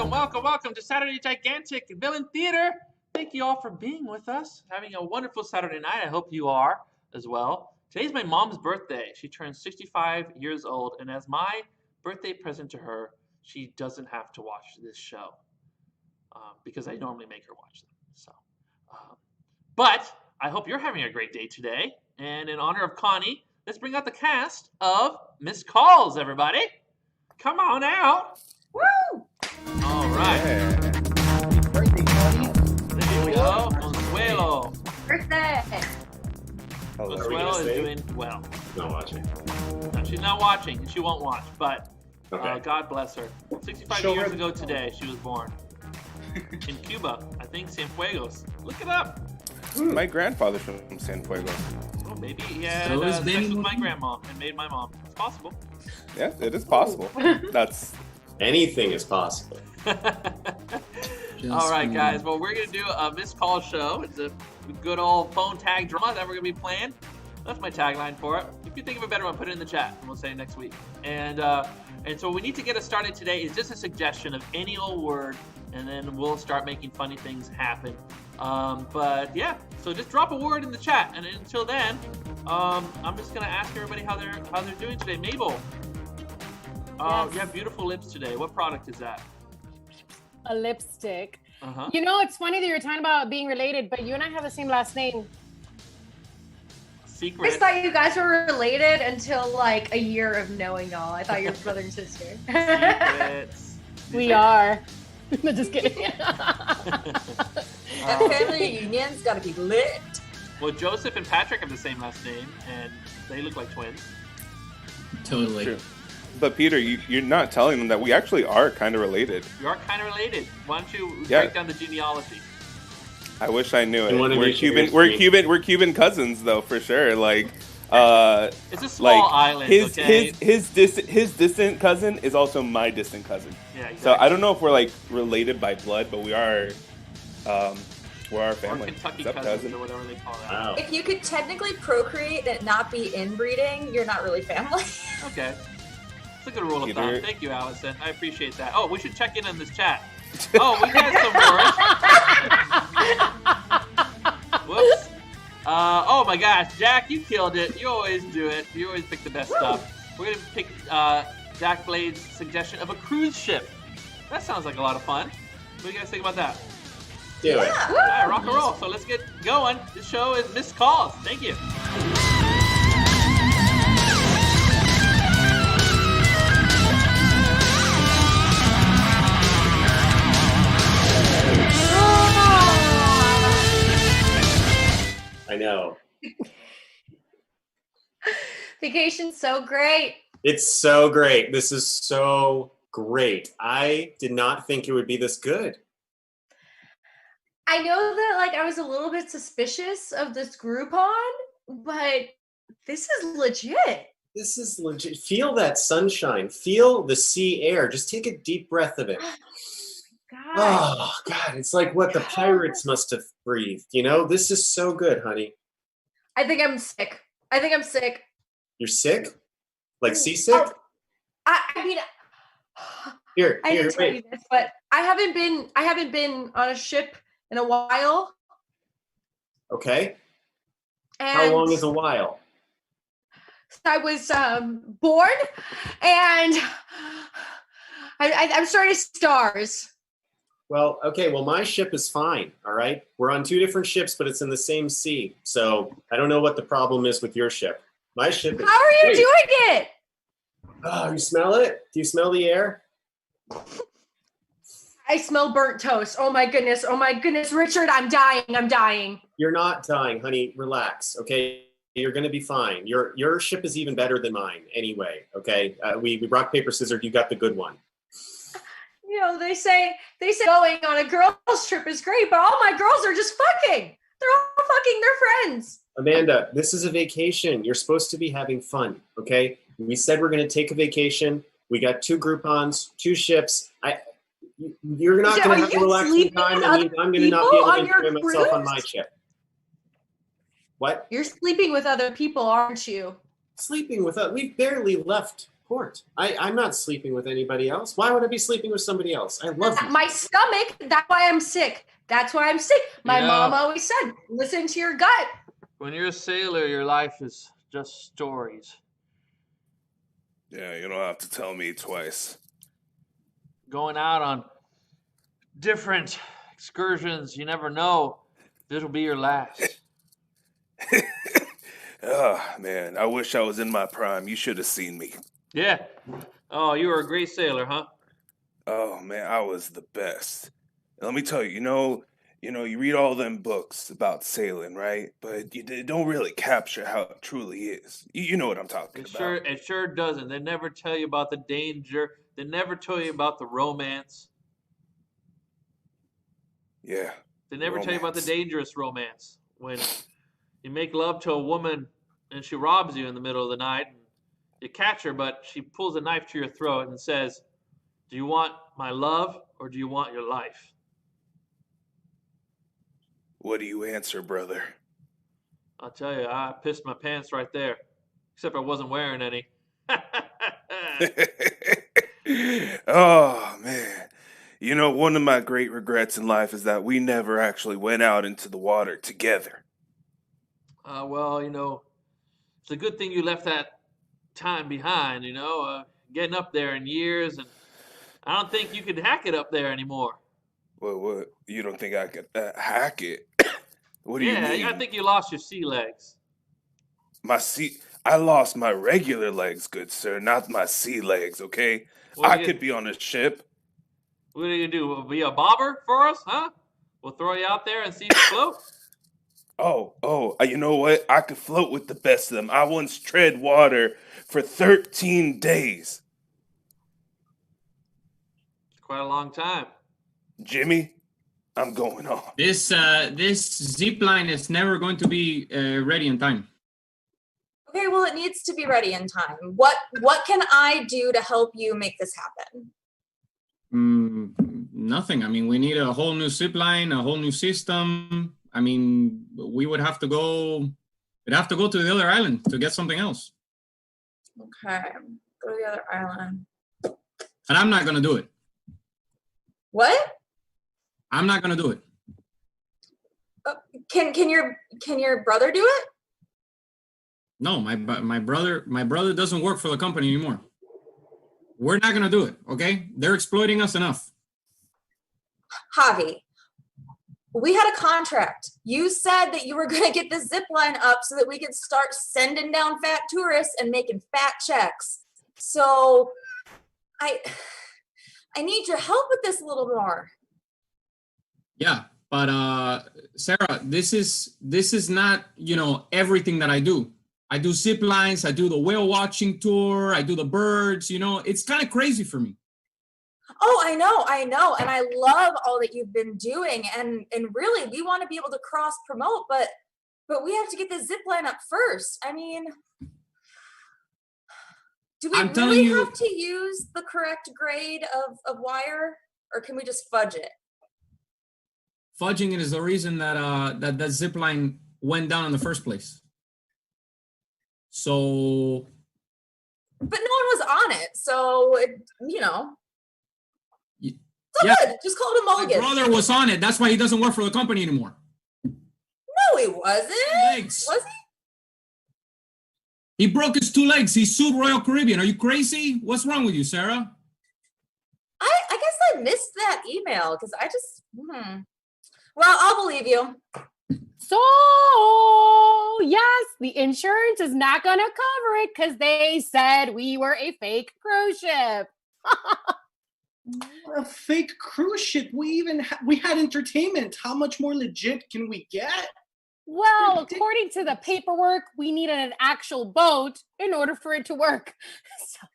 welcome to Saturday Gigantic Villain Theater. Thank you all for being with us, having a wonderful Saturday night. I hope you are as well. Today's my mom's birthday. She turns 65 years old, and as my birthday present to her, she doesn't have to watch this show because I normally make her watch them. So, but I hope you're having a great day today. And in honor of Connie, let's bring out the cast of Missed Calls, everybody. Come on out. Woo! All right. Yeah. Birthday party. There you go. Consuelo. Birthday. Hello. Consuelo is doing well. Not watching. No, she's not watching, and she won't watch, but Okay. God bless her. 65 Show years her- ago today, she was born. In Cuba, I think Cienfuegos. Look it up. My grandfather's from Cienfuegos. Oh, maybe he had So is sex Benny with my Moore. grandma and made my mom. It's possible. Yeah, it is possible. That's Anything is possible. All right, guys. Well, we're going to do a missed call show. It's a good old phone tag drama that we're going to be playing. That's my tagline for it. If you think of a better one, put it in the chat, and we'll say it next week. And so we need to get us started today is just a suggestion of any old word, and then we'll start making funny things happen. But yeah, so just drop a word in the chat, and until then, I'm just going to ask everybody how they're doing today. Mabel, Yes. you have beautiful lips today. What product is that? A lipstick. Uh-huh. You know, it's funny that you're talking about being related, but you and I have the same last name. I Secret. just thought you guys were related until like a year of knowing y'all. I thought you were brother and sister. Secrets. We are. No, just kidding. That family reunion's gotta be lit. Well, Joseph and Patrick have the same last name, and they look like twins. Totally. true. But Peter, you're not telling them that we actually are kind of related. You are kind of related. Why don't you Yeah. break down the genealogy? I wish I knew it. And one of We're you Cuban. shares We're me. Cuban. We're Cuban cousins, though, for sure. Like, It's a small island, his okay? his distant cousin is also my distant cousin. Yeah, exactly. So I don't know if we're like related by blood, but we are. We're our Or family. Kentucky What's up, cousins or whatever they call that. Wow. If you could technically procreate and not be inbreeding, you're not really family. Okay. It's a good rule of Peter. thumb. Thank you, Allison. I appreciate that. Oh, we should check in on this chat. Oh, we got some words. Whoops. Oh my gosh, Jack, you killed it. You always do it. You always pick the best stuff. We're going to pick Jack Blade's suggestion of a cruise ship. That sounds like a lot of fun. What do you guys think about that? Do it. All right, rock and roll. So let's get going. This show is Missed Calls. Thank you. I know. Vacation's so great. It's so great. This is so great. I did not think it would be this good. I know that like I was a little bit suspicious of this Groupon, but this is legit. This is legit. Feel that sunshine. Feel the sea air. Just take a deep breath of it. God. Oh, God. It's like what the pirates must have breathed. You know, this is so good, honey. I think I'm sick. You're sick? Like seasick? Oh, I mean, Here, I didn't tell you wait. this, but I haven't been on a ship in a while. Okay. And How long is a while? I was born, and I'm starting to stars. Well, okay. Well, my ship is fine. All right. We're on two different ships, but it's in the same sea. So I don't know what the problem is with your ship. My ship is. How are you great. doing it? Oh, you smell it? Do you smell the air? I smell burnt toast. Oh my goodness, Richard, I'm dying. You're not dying, honey. Relax. Okay. You're going to be fine. Your ship is even better than mine anyway. Okay. We rock, paper, scissors. You got the good one. You know, they say going on a girls' trip is great, but all my girls are just fucking. They're all fucking their friends. Amanda, this is a vacation. You're supposed to be having fun. Okay. We said we're going to take a vacation. We got 2 Groupons, 2 ships. You're not Yeah, going to are have a you relaxing sleeping time. with That means other I'm going to not be people able to on your enjoy myself on cruise? my ship. What? You're sleeping with other people, aren't you? Sleeping with us. We've barely left port. I'm not sleeping with anybody else. Why would I be sleeping with somebody else? I love you. My stomach, that's why I'm sick. That's why I'm sick. My mom always said, listen to your gut. When you're a sailor, your life is just stories. Yeah, you don't have to tell me twice. Going out on different excursions, you never know if it'll be your last. Oh, man, I wish I was in my prime. You should have seen me. Yeah. Oh, you were a great sailor, huh? Oh, man, I was the best. Let me tell you, you read all them books about sailing, right? But they don't really capture how it truly is. You know what I'm talking about. It sure doesn't. They never tell you about the danger. They never tell you about the romance. Yeah. They never tell you about the dangerous romance. When you make love to a woman and she robs you in the middle of the night, and you catch her, but she pulls a knife to your throat and says, "Do you want my love or do you want your life?" What do you answer, brother? I'll tell you, I pissed my pants right there. Except I wasn't wearing any. Oh, man. One of my great regrets in life is that we never actually went out into the water together. Well, it's a good thing you left that time behind, getting up there in years, and I don't think you could hack it up there anymore. Well, what? You don't think I could hack it? What do you mean? Yeah, I think you lost your sea legs. I lost my regular legs, good sir, not my sea legs, okay? I could be on a ship. What are you going to do? Be a bobber for us, huh? We'll throw you out there and see if you float. You know what? I could float with the best of them. I once tread water for 13 days. It's quite a long time. Jimmy, I'm going on. This zip line is never going to be ready in time. Okay, well, it needs to be ready in time. What can I do to help you make this happen? Nothing. I mean, we need a whole new zip line, a whole new system. I mean, we would have to go. We'd have to go to the other island to get something else. Okay, go to the other island. And I'm not gonna do it. What? I'm not gonna do it. Can your brother do it? No, my brother doesn't work for the company anymore. We're not gonna do it. Okay, they're exploiting us enough. Javi, we had a contract. You said that you were gonna get the zip line up so that we could start sending down fat tourists and making fat checks. So I need your help with this a little more. Yeah, but Sarah, this is not, everything that I do. I do zip lines, I do the whale watching tour, I do the birds, it's kind of crazy for me. Oh, I know. And I love all that you've been doing. And really, we want to be able to cross promote, but we have to get the zip line up first. I mean, do we really have to use the correct grade of wire, or can we just fudge it? Fudging it is the reason that that zip line went down in the first place. So, but no one was on it, so yeah. Good. Just call it a mulligan. My brother was on it. That's why he doesn't work for the company anymore. No, he wasn't. Legs. Was he? He broke his 2 legs. He sued Royal Caribbean. Are you crazy? What's wrong with you, Sarah? I guess I missed that email because I just. Well, I'll believe you. So, yes, the insurance is not going to cover it because they said we were a fake cruise ship. A fake cruise ship? We had entertainment. How much more legit can we get? Well, according to the paperwork, we needed an actual boat in order for it to work. So.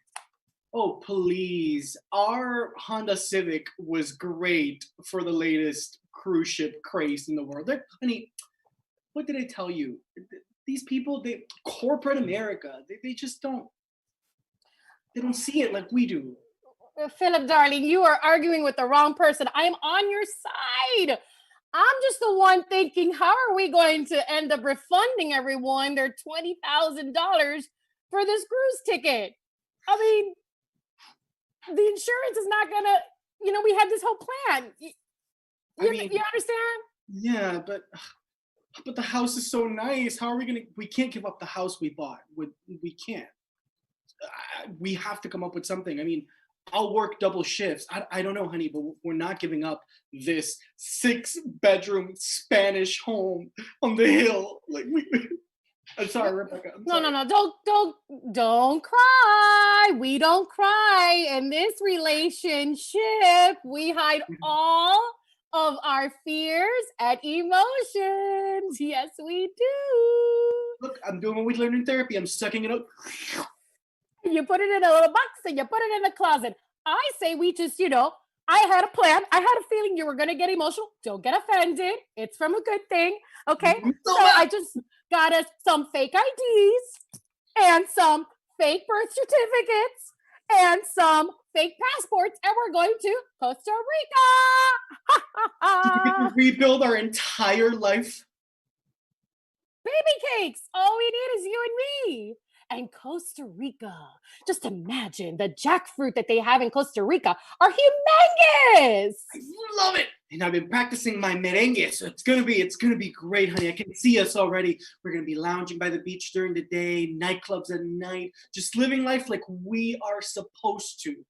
Oh, please. Our Honda Civic was great for the latest cruise ship craze in the world. Honey, what did I tell you? These people, corporate America, they just don't see it like we do. Philip, darling, you are arguing with the wrong person. I am on your side. I'm just the one thinking, how are we going to end up refunding everyone their $20,000 for this cruise ticket? I mean, the insurance is not gonna, we had this whole plan. You understand? Yeah, but the house is so nice. How are we can't give up the house we bought. We can't. We have to come up with something. I mean, I'll work double shifts. I don't know, honey, but we're not giving up this 6-bedroom Spanish home on the hill. Like I'm sorry, Rebecca. No. Don't cry. We don't cry. In this relationship, we hide all of our fears and emotions. Yes, we do. Look, I'm doing what we learned in therapy. I'm sucking it up. You put it in a little box and you put it in the closet. I say we just, I had a plan. I had a feeling you were going to get emotional. Don't get offended. It's from a good thing. Okay. So I just got us some fake IDs and some fake birth certificates and some fake passports. And we're going to Costa We Rica. can rebuild our entire life. Baby cakes. All we need is you and me. And Costa Rica. Just imagine the jackfruit that they have in Costa Rica are humongous. I love it. And I've been practicing my merengue, so it's gonna be great, honey. I can see us already. We're gonna be lounging by the beach during the day, nightclubs at night, just living life like we are supposed to.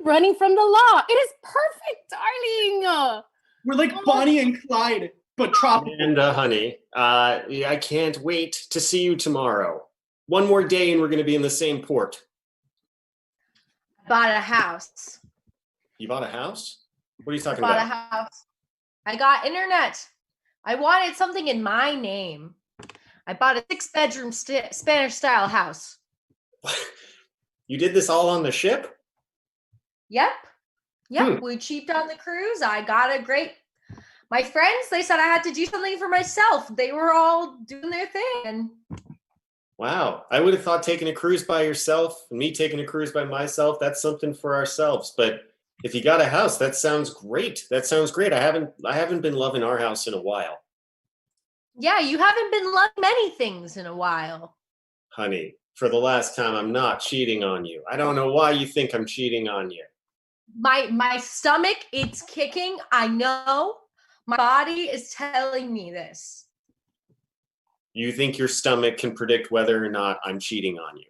Running from the law. It is perfect, darling. We're like Bonnie and Clyde, but tropical. And honey, I can't wait to see you tomorrow. One more day and we're going to be in the same port. Bought a house. You bought a house? What are you talking Bought about? a house. I got internet. I wanted something in my name. I bought a 6-bedroom Spanish style house. You did this all on the ship? Yep. We cheaped on the cruise. I got a great. My friends, they said I had to do something for myself. They were all doing their thing. And Wow. I would have thought taking a cruise by yourself and me taking a cruise by myself, that's something for ourselves. But if you got a house, that sounds great. I haven't been loving our house in a while. yeah, you haven't been loving many things in a while. Honey, for the last time, I'm not cheating on you. I don't know why you think I'm cheating on you. My stomach, it's kicking. I know. My body is telling me this. You think your stomach can predict whether or not I'm cheating on you.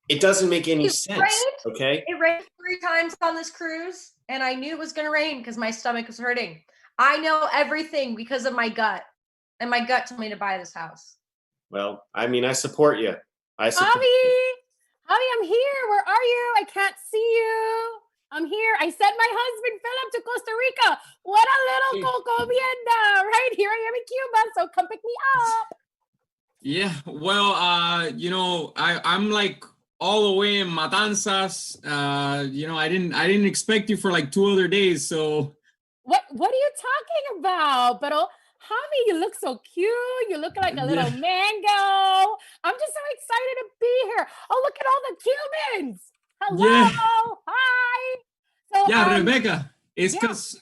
It doesn't make any sense, rained. okay? It rained 3 times on this cruise, and I knew it was going to rain because my stomach was hurting. I know everything because of my gut, and my gut told me to buy this house. Well, I mean, I support you. Javi, I'm here. Where are you? I can't see you. I'm here. I sent my husband Philip to Costa Rica. What a little cocomienda. Right here I am in Cuba, so come pick me up. Yeah, well, I'm like all the way in Matanzas. I didn't expect you for like 2 other days. So what are you talking about? Pero Javi, you look so cute. You look like a little mango. I'm just so excited to be here. Oh, look at all the Cubans. Hello. Yeah. Hi. So, yeah, Rebecca. It's because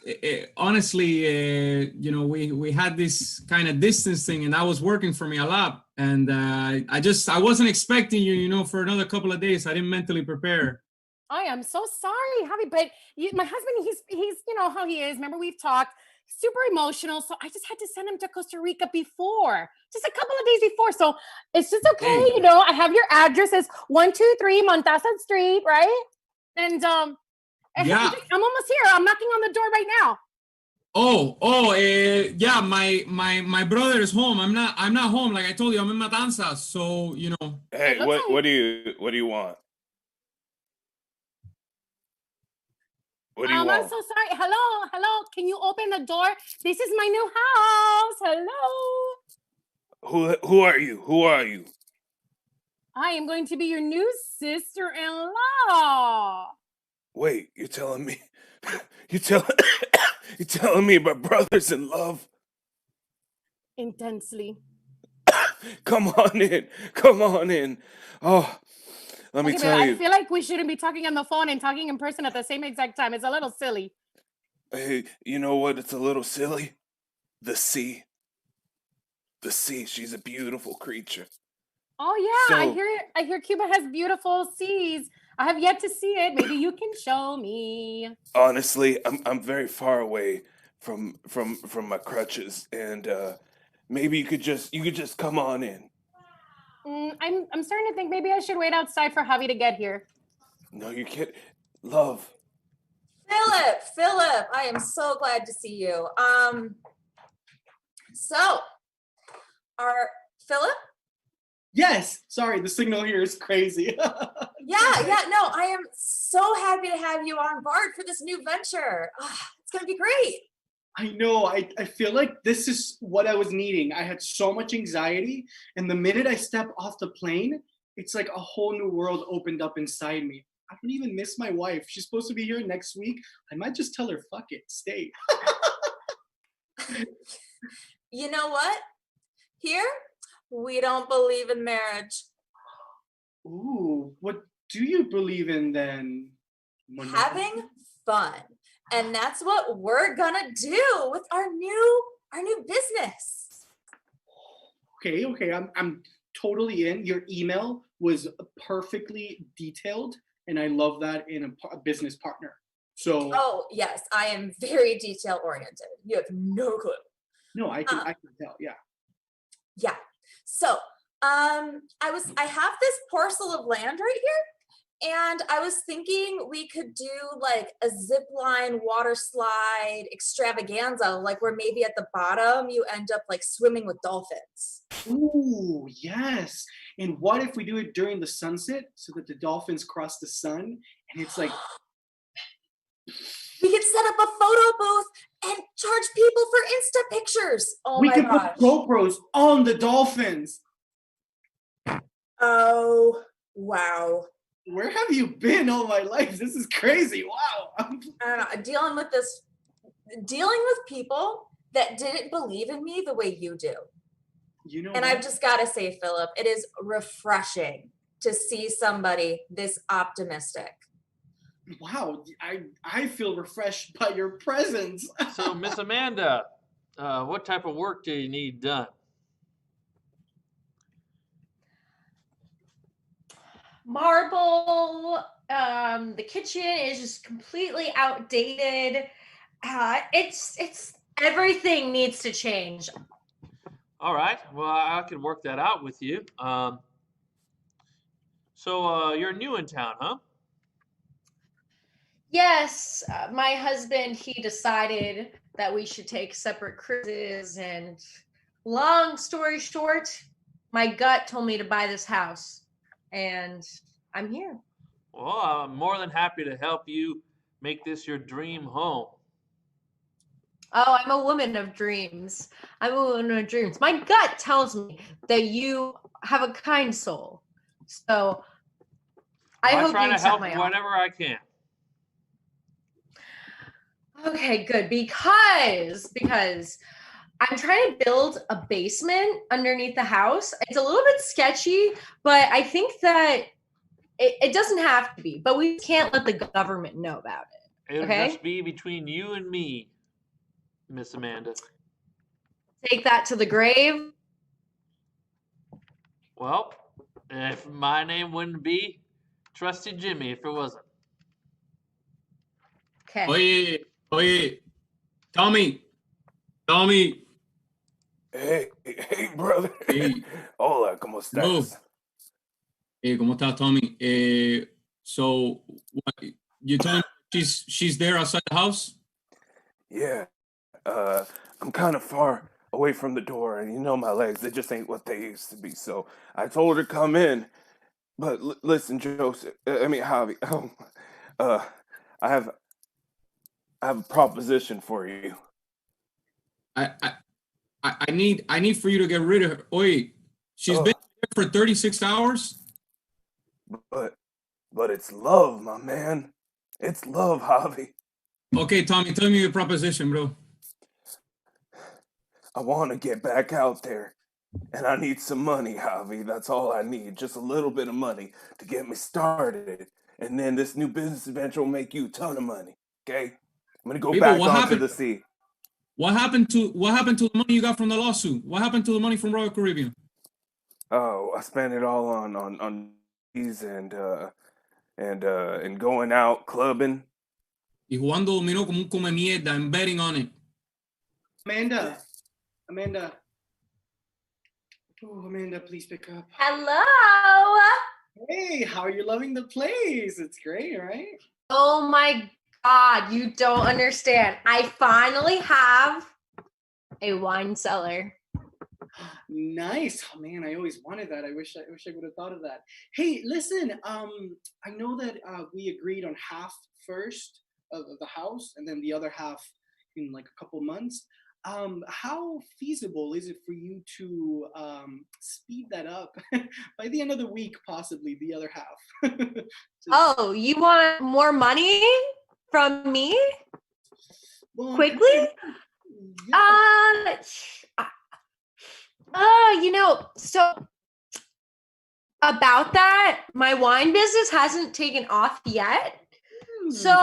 honestly, we had this kind of distance thing, and that was working for me a lot. And I wasn't expecting you, for another couple of days. I didn't mentally prepare. I am so sorry, Javi, but my husband, he's how he is. Remember, we've talked. Super emotional, so I just had to send him to Costa Rica before, just a couple of days before. So it's just okay, I have your address. It's 123 Montasa Street, right? And I'm almost here. I'm knocking on the door right now. Yeah, my brother is home. I'm not home. Like I told you, I'm in Matanzas. So Hey, what do you want? What do you want? I'm so sorry. Hello. Can you open the door? This is my new house. Hello. Who are you? Who are you? I am going to be your new sister-in-law. Wait, you're telling me you're telling me my brother's in love? Intensely. Come on in. Oh, let me tell you. I feel like we shouldn't be talking on the phone and talking in person at the same exact time. It's a little silly. Hey, you know what? It's a little silly. The sea. She's a beautiful creature. Oh yeah, So I hear Cuba has beautiful seas. I have yet to see it. Maybe you can show me. honestly, I'm very far away from my crutches, and maybe you could just come on in. I'm starting to think maybe I should wait outside for Javi to get here. No, you can't. Love. Philip, I am so glad to see you. So our Philip? Yes. Sorry, the signal here is crazy. Yeah, no, I am so happy to have you on board for this new venture. It's gonna be great. I know. I feel like this is what I was needing. I had so much anxiety, and the minute I step off the plane, it's like a whole new world opened up inside me. I don't even miss my wife. She's supposed to be here next week. I might just tell her, fuck it, stay. You know what? Here, we don't believe in marriage. Ooh, what do you believe in then? Having fun. And that's what we're gonna do with our new business. Okay, I'm totally in. Your email was perfectly detailed, and I love that in a business partner. So Oh yes, I am very detail oriented. You have no clue. no, I can tell. Yeah. Yeah. So I have this parcel of land right here, and I was thinking we could do like a zip line water slide extravaganza, like where maybe at the bottom you end up like swimming with dolphins. Ooh, yes. And what if we do it during the sunset so that the dolphins cross the sun and it's like We could set up a photo booth and charge people for Insta pictures. Oh we my can gosh. put GoPros on the dolphins. Oh, wow. Where have you been all my life? This is crazy. Wow. I don't know, dealing with people that didn't believe in me the way you do. You know And what? I've just got to say, Philip, it is refreshing to see somebody this optimistic. Wow, I feel refreshed by your presence. So, Miss Amanda, what type of work do you need done? Marble. The kitchen is just completely outdated. It's everything needs to change. All right. Well, I can work that out with you. So you're new in town, huh? Yes, my husband, he decided that we should take separate cruises, and long story short, my gut told me to buy this house, and I'm here. Well, I'm more than happy to help you make this your dream home. Oh, I'm a woman of dreams. I'm a woman of dreams. My gut tells me that you have a kind soul. So I Well, I hope try you to accept help my offer. whatever I can. Okay, good. Because I'm trying to build a basement underneath the house. It's a little bit sketchy, but I think that it doesn't have to be. But we can't let the government know about it. It'll Okay? just be between you and me, Miss Amanda. Take that to the grave. Well, if my name wouldn't be Trusty Jimmy if it wasn't. Okay. Oye, Tommy. Hey, brother. Hey. Hola, ¿cómo Hello. estás? ¿Cómo está, Tommy? So what, you told me she's there outside the house? Yeah. I'm kind of far away from the door, and you know my legs, they just ain't what they used to be. So I told her to come in. But listen, Joseph, Javi, I have a proposition for you. I need for you to get rid of her. Oye, she's been here for 36 hours? But it's love, my man. It's love, Javi. Okay, Tommy, tell me your proposition, bro. I want to get back out there, and I need some money, Javi. That's all I need. Just a little bit of money to get me started. And then this new business adventure will make you a ton of money, okay? I'm going to go back onto the sea. What happened to the money you got from the lawsuit? What happened to the money from Royal Caribbean? Oh, I spent it all on these and going out clubbing. Y jugando dominó como un come mierda and betting on it. Amanda. Oh, Amanda, please pick up. Hello. Hey, how are you loving the place? It's great, right? Oh my God, you don't understand. I finally have a wine cellar. Nice. Oh man, I always wanted that. I wish I would have thought of that. Hey, listen, I know that we agreed on half first of the house and then the other half in like a couple months. How feasible is it for you to speed that up by the end of the week, possibly the other half? Oh, you want more money from me? Well, Quickly? yeah. So about that, my wine business hasn't taken off yet. So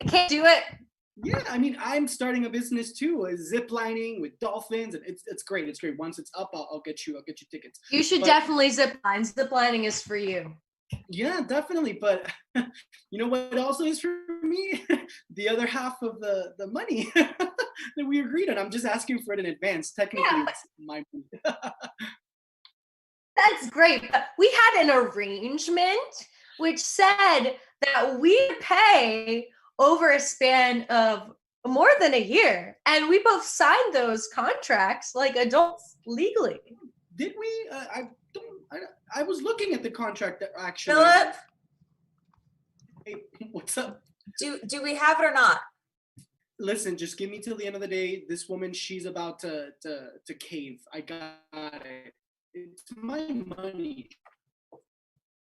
I can't do it. Yeah, I mean, I'm starting a business too, zip lining with dolphins, and it's great. It's great. Once it's up, I'll get you tickets. You should definitely zip line. Zip lining is for you. Yeah, definitely. But you know what also is for me? The other half of the money that we agreed on. I'm just asking for it in advance. Technically, it's my money. That's great. But we had an arrangement which said that we pay over a span of more than a year. And we both signed those contracts like adults legally. Did we? I was looking at the contract that actually. Philip, Hey, what's up? do we have it or not? Listen, just give me till the end of the day. This woman, she's about to cave. I got it. It's my money.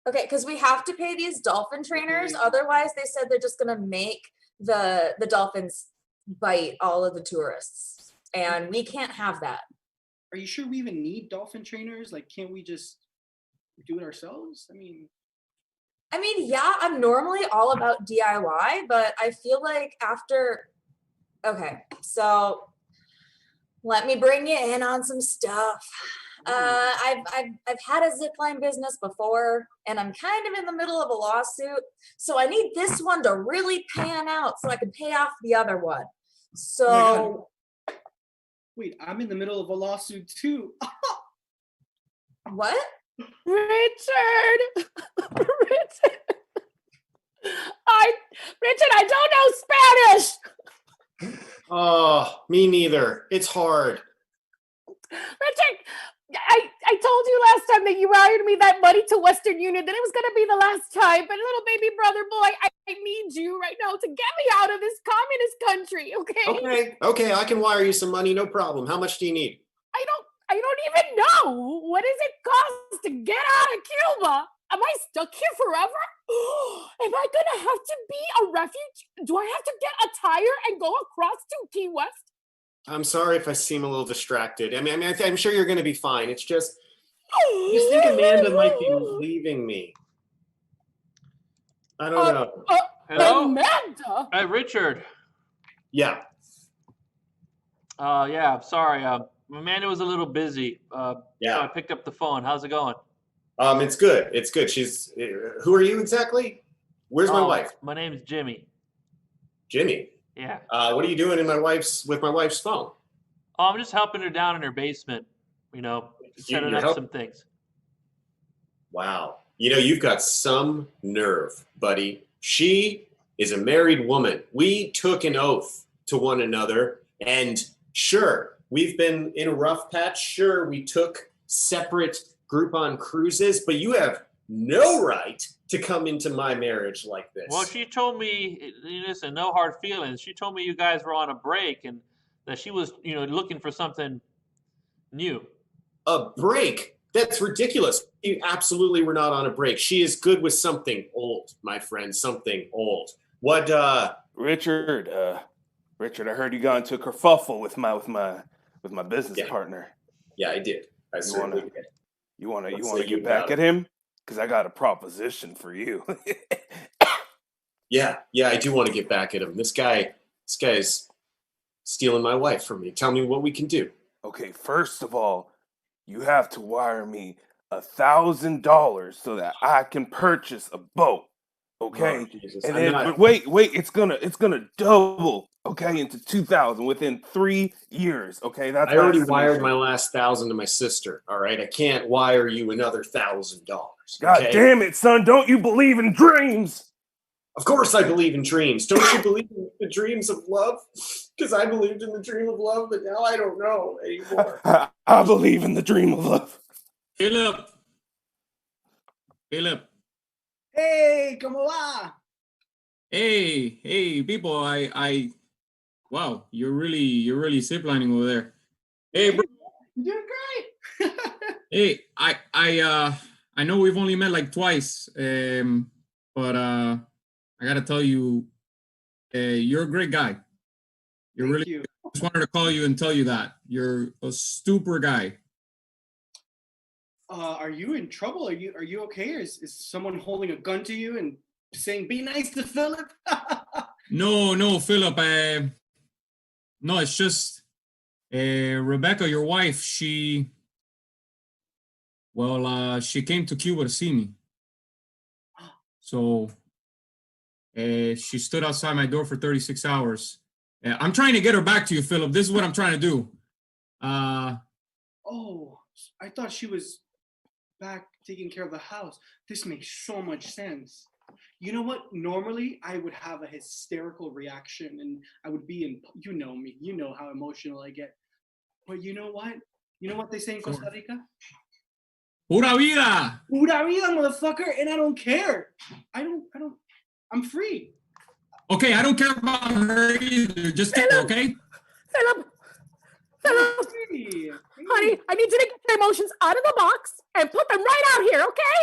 Okay, because we have to pay these dolphin trainers. Otherwise, they said they're just gonna make the dolphins bite all of the tourists, and we can't have that. Are you sure we even need dolphin trainers? Like, can't we just do it ourselves? I mean, Yeah, I'm normally all about DIY, but I feel like after. Okay, so let me bring you in on some stuff. I've had a zipline business before, and I'm kind of in the middle of a lawsuit. So I need this one to really pan out so I can pay off the other one. So wait, I'm in the middle of a lawsuit too. What? Richard. Richard, I don't know Spanish. Oh, me neither. It's hard. Richard, I told you last time that you wired me that money to Western Union, that it was going to be the last time. But little baby brother boy, I need you right now to get me out of this communist country, okay? Okay, I can wire you some money, no problem. How much do you need? I don't even know. What does it cost to get out of Cuba? Am I stuck here forever? Am I gonna have to be a refuge? Do I have to get a tire and go across to Key West? I'm sorry if I seem a little distracted. I'm sure you're going to be fine. It's just, I just think Amanda might be leaving me. I don't know. Hello? Amanda? Hey, Richard. Yeah. Yeah, I'm sorry. Amanda was a little busy. Yeah. So I picked up the phone. How's it going? It's good. It's good. She's. Who are you exactly? Where's my wife? My name's Jimmy. Jimmy. Yeah. What are you doing with my wife's phone? Oh, I'm just helping her down in her basement. Setting up some things. Wow. You've got some nerve, buddy. She is a married woman. We took an oath to one another, and sure, we've been in a rough patch. Sure, we took separate Groupon cruises, but you have no right to come into my marriage like this. Well, she told me, listen, no hard feelings. She told me you guys were on a break and that she was, looking for something new. A break? That's ridiculous. You absolutely were not on a break. She is good with something old, my friend, something old. What, Richard, I heard you got into a kerfuffle with my business partner. Yeah, I did. I certainly did. You want to get back at him? Because I got a proposition for you. Yeah, I do want to get back at him. This guy's stealing my wife from me. Tell me what we can do. Okay, first of all, you have to wire me $1,000 so that I can purchase a boat. Okay, Oh, Jesus. and I'm then not. but wait, it's gonna double. Okay, into 2,000 within 3 years. Okay, that's I my already wired estimation. my last 1,000 to my sister. All right, I can't wire you another $1,000. God Okay? damn it, son! Don't you believe in dreams? Of course, I believe in dreams. Don't you believe in the dreams of love? Because I believed in the dream of love, but now I don't know anymore. I believe in the dream of love. Philip. Hey, ¿cómo va? Hey, people. Wow, you're really ziplining over there. Hey, bro. You're doing great. Hey, I know we've only met like twice, but I gotta tell you, you're a great guy. You're Thank really. you. Just wanted to call you and tell you that you're a super guy. Are you in trouble? Are you okay? Is someone holding a gun to you and saying, "Be nice to Philip"? No, Philip. No, it's just Rebecca, your wife. She came to Cuba to see me. So she stood outside my door for 36 hours. I'm trying to get her back to you, Philip. This is what I'm trying to do. Oh, I thought she was back taking care of the house. This makes so much sense. You know what? Normally, I would have a hysterical reaction and I would be in, you know me, you know how emotional I get. But you know what? You know what they say in Costa Rica? Pura vida. Pura vida, motherfucker, and I don't care. I'm free. Okay, I don't care about her either. Just take her, okay? Philip, Hey. honey, I need you to get your emotions out of the box and put them right out here, okay?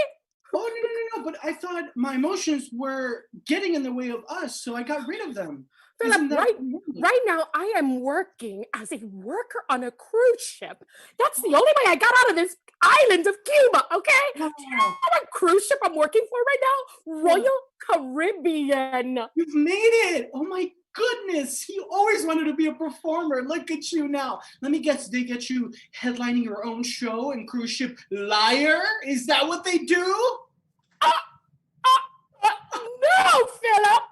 Oh, no. But I thought my emotions were getting in the way of us, so I got rid of them. Isn't Philip, that right now I am working as a worker on a cruise ship. That's the only way I got out of this island of Cuba, okay? Do you know what cruise ship I'm working for right now? Royal Caribbean. You've made it! Oh my goodness! You always wanted to be a performer. Look at you now. Let me guess, they get you headlining your own show and cruise ship Liar? Is that what they do? No, Philip,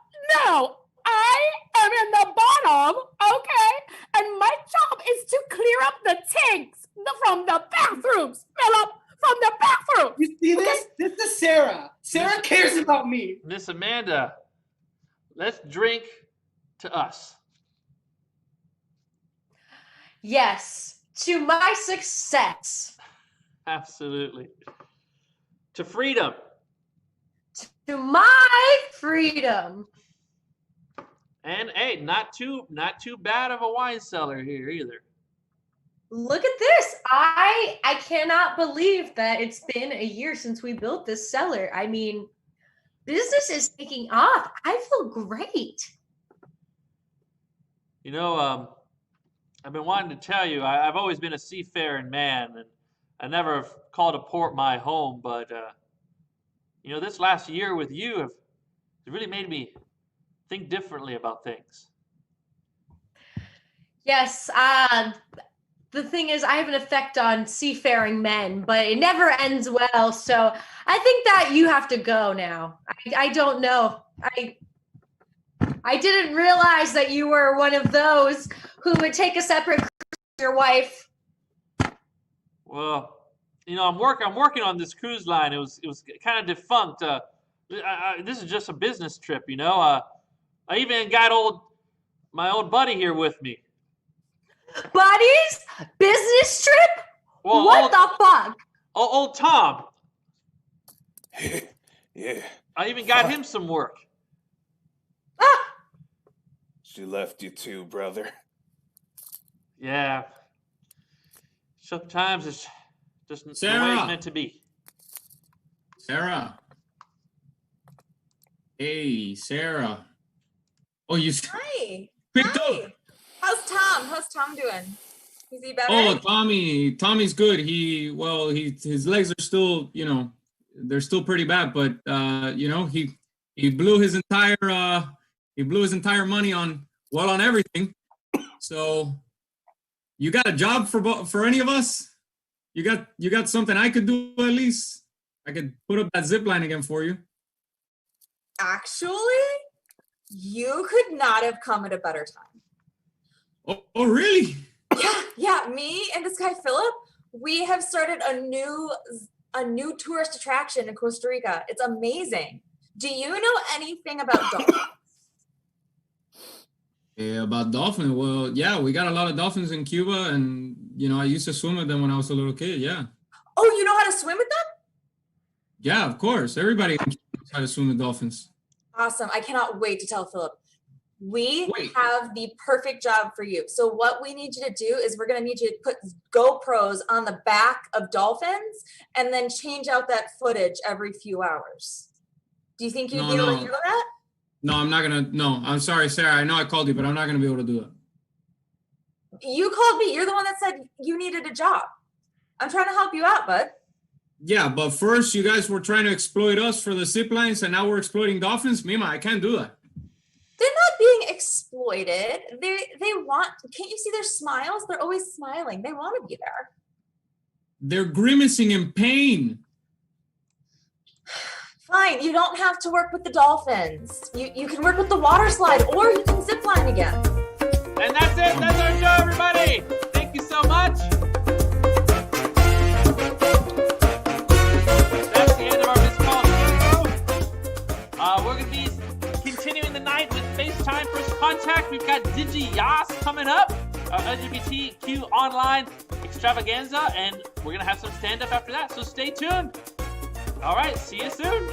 no. I am in the bottom, okay? And my job is to clear up the tanks from the bathrooms, Philip, from the bathrooms. You see this? This is Sarah. Sarah cares about me. Miss Amanda, let's drink to us. Yes, to my success. Absolutely. To freedom. To my freedom. And hey, not too bad of a wine cellar here either. Look at this. I cannot believe that it's been a year since we built this cellar. I mean, business is taking off. I feel great. You know, I've been wanting to tell you, I've always been a seafaring man, and I never have called a port my home, but you know, this last year with you have really made me think differently about things. Yes, the thing is, I have an effect on seafaring men, but it never ends well. So I think that you have to go now. I don't know. I didn't realize that you were one of those who would take a separate cruise with your wife. Well, you know, I'm working on this cruise line. It was kind of defunct. This is just a business trip, you know. I even got my old buddy here with me. Buddies? Business trip? Well, what the fuck? Old Tom. Yeah. I even got him some work. Ah! She left you too, brother. Yeah. Sometimes it's just the way Sarah. it's meant to be. Sarah. Hey, Sarah. Oh, you Hi. picked up. Hi. How's Tom? How's Tom doing? Is he better? Oh, Tommy's good. His legs are still, you know, they're still pretty bad, but you know, he blew his entire money on everything. So, you got a job for any of us? You got something I could do at least? I could put up that zip line again for you. Actually, you could not have come at a better time. Oh really? Yeah. Me and this guy Philip, we have started a new tourist attraction in Costa Rica. It's amazing. Do you know anything about dolphins? Yeah, about dolphins. Well, yeah, we got a lot of dolphins in Cuba, and I used to swim with them when I was a little kid. Yeah. Oh, you know how to swim with them? Yeah, of course. Everybody knows how to swim with dolphins. Awesome. I cannot wait to tell Philip. We have the perfect job for you. So what we need you to do is we're going to need you to put GoPros on the back of dolphins and then change out that footage every few hours. Do you think you'd be able to do that? No, I'm not going to. No, I'm sorry, Sarah. I know I called you, but I'm not going to be able to do that. You called me. You're the one that said you needed a job. I'm trying to help you out, bud. Yeah, but first you guys were trying to exploit us for the zip lines, and now we're exploiting dolphins? Mima, I can't do that. They're not being exploited. They want, can't you see their smiles? They're always smiling. They want to be there. They're grimacing in pain. Fine, you don't have to work with the dolphins. You can work with the water slide, or you can zip line again. And that's it. That's our show, everybody. Thank you so much. That's the end of our Miss Call show. We're going to be continuing the night with FaceTime First Contact. We've got Digi-Yas coming up, LGBTQ Online extravaganza, and we're going to have some stand-up after that, so stay tuned. All right, see you soon.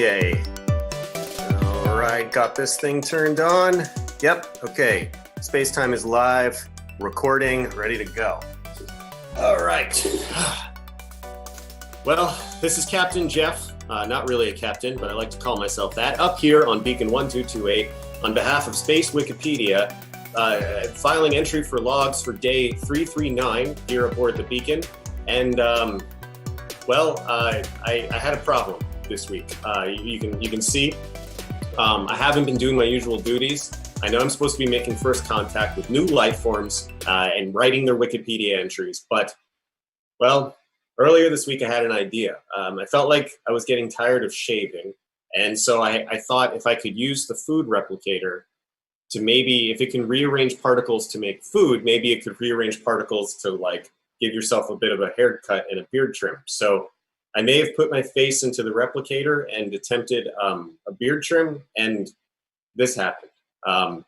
Okay. All right, got this thing turned on. Yep, okay. Space-Time is live, recording, ready to go. All right. Well, this is Captain Jeff. Not really a captain, but I like to call myself that. Up here on Beacon 1228, on behalf of Space Wikipedia, filing entry for logs for day 339 here aboard the Beacon. And, I had a problem this week. You can see I haven't been doing my usual duties. I know I'm supposed to be making first contact with new life forms and writing their Wikipedia entries, but, well, earlier this week I had an idea. I felt like I was getting tired of shaving, and so I thought if I could use the food replicator to maybe, if it can rearrange particles to make food, maybe it could rearrange particles to, like, give yourself a bit of a haircut and a beard trim. So I may have put my face into the replicator and attempted a beard trim, and this happened.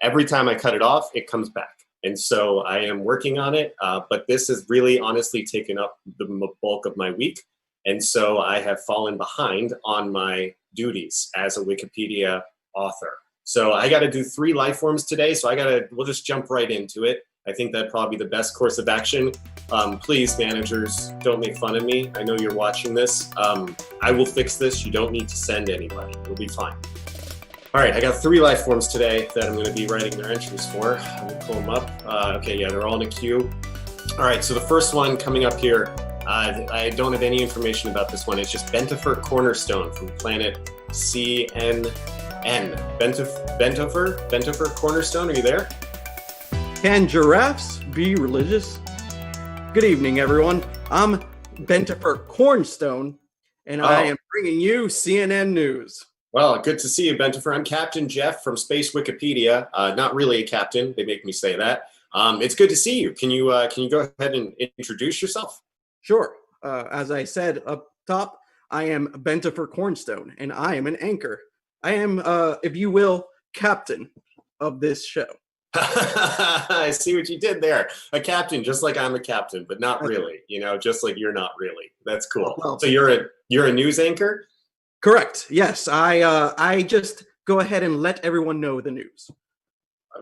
Every time I cut it off, it comes back. And so I am working on it, but this has really honestly taken up the bulk of my week. And so I have fallen behind on my duties as a Wikipedia author. So I got to do 3 life forms today. So we'll just jump right into it. I think that'd probably be the best course of action. Please, managers, don't make fun of me. I know you're watching this. I will fix this. You don't need to send anybody. It'll be fine. All right, I got 3 life forms today that I'm going to be writing their entries for. I'm going to pull them up. Okay, yeah, they're all in a queue. All right, so the first one coming up here, I don't have any information about this one. It's just Bentifer Cornerstone from planet CNN. Bentifer Cornerstone, are you there? Can giraffes be religious? Good evening, everyone. I'm Bentifer Cornstone, and I am bringing you CNN News. Well, good to see you, Bentifer. I'm Captain Jeff from Space Wikipedia. Not really a captain. They make me say that. It's good to see you. Can you go ahead and introduce yourself? Sure. As I said up top, I am Bentifer Cornstone, and I am an anchor. I am, if you will, captain of this show. I see what you did there. A captain, just like I'm a captain, but not really. You know, just like you're not really. That's cool. Well, so you're a news anchor? Correct. Yes. I just go ahead and let everyone know the news.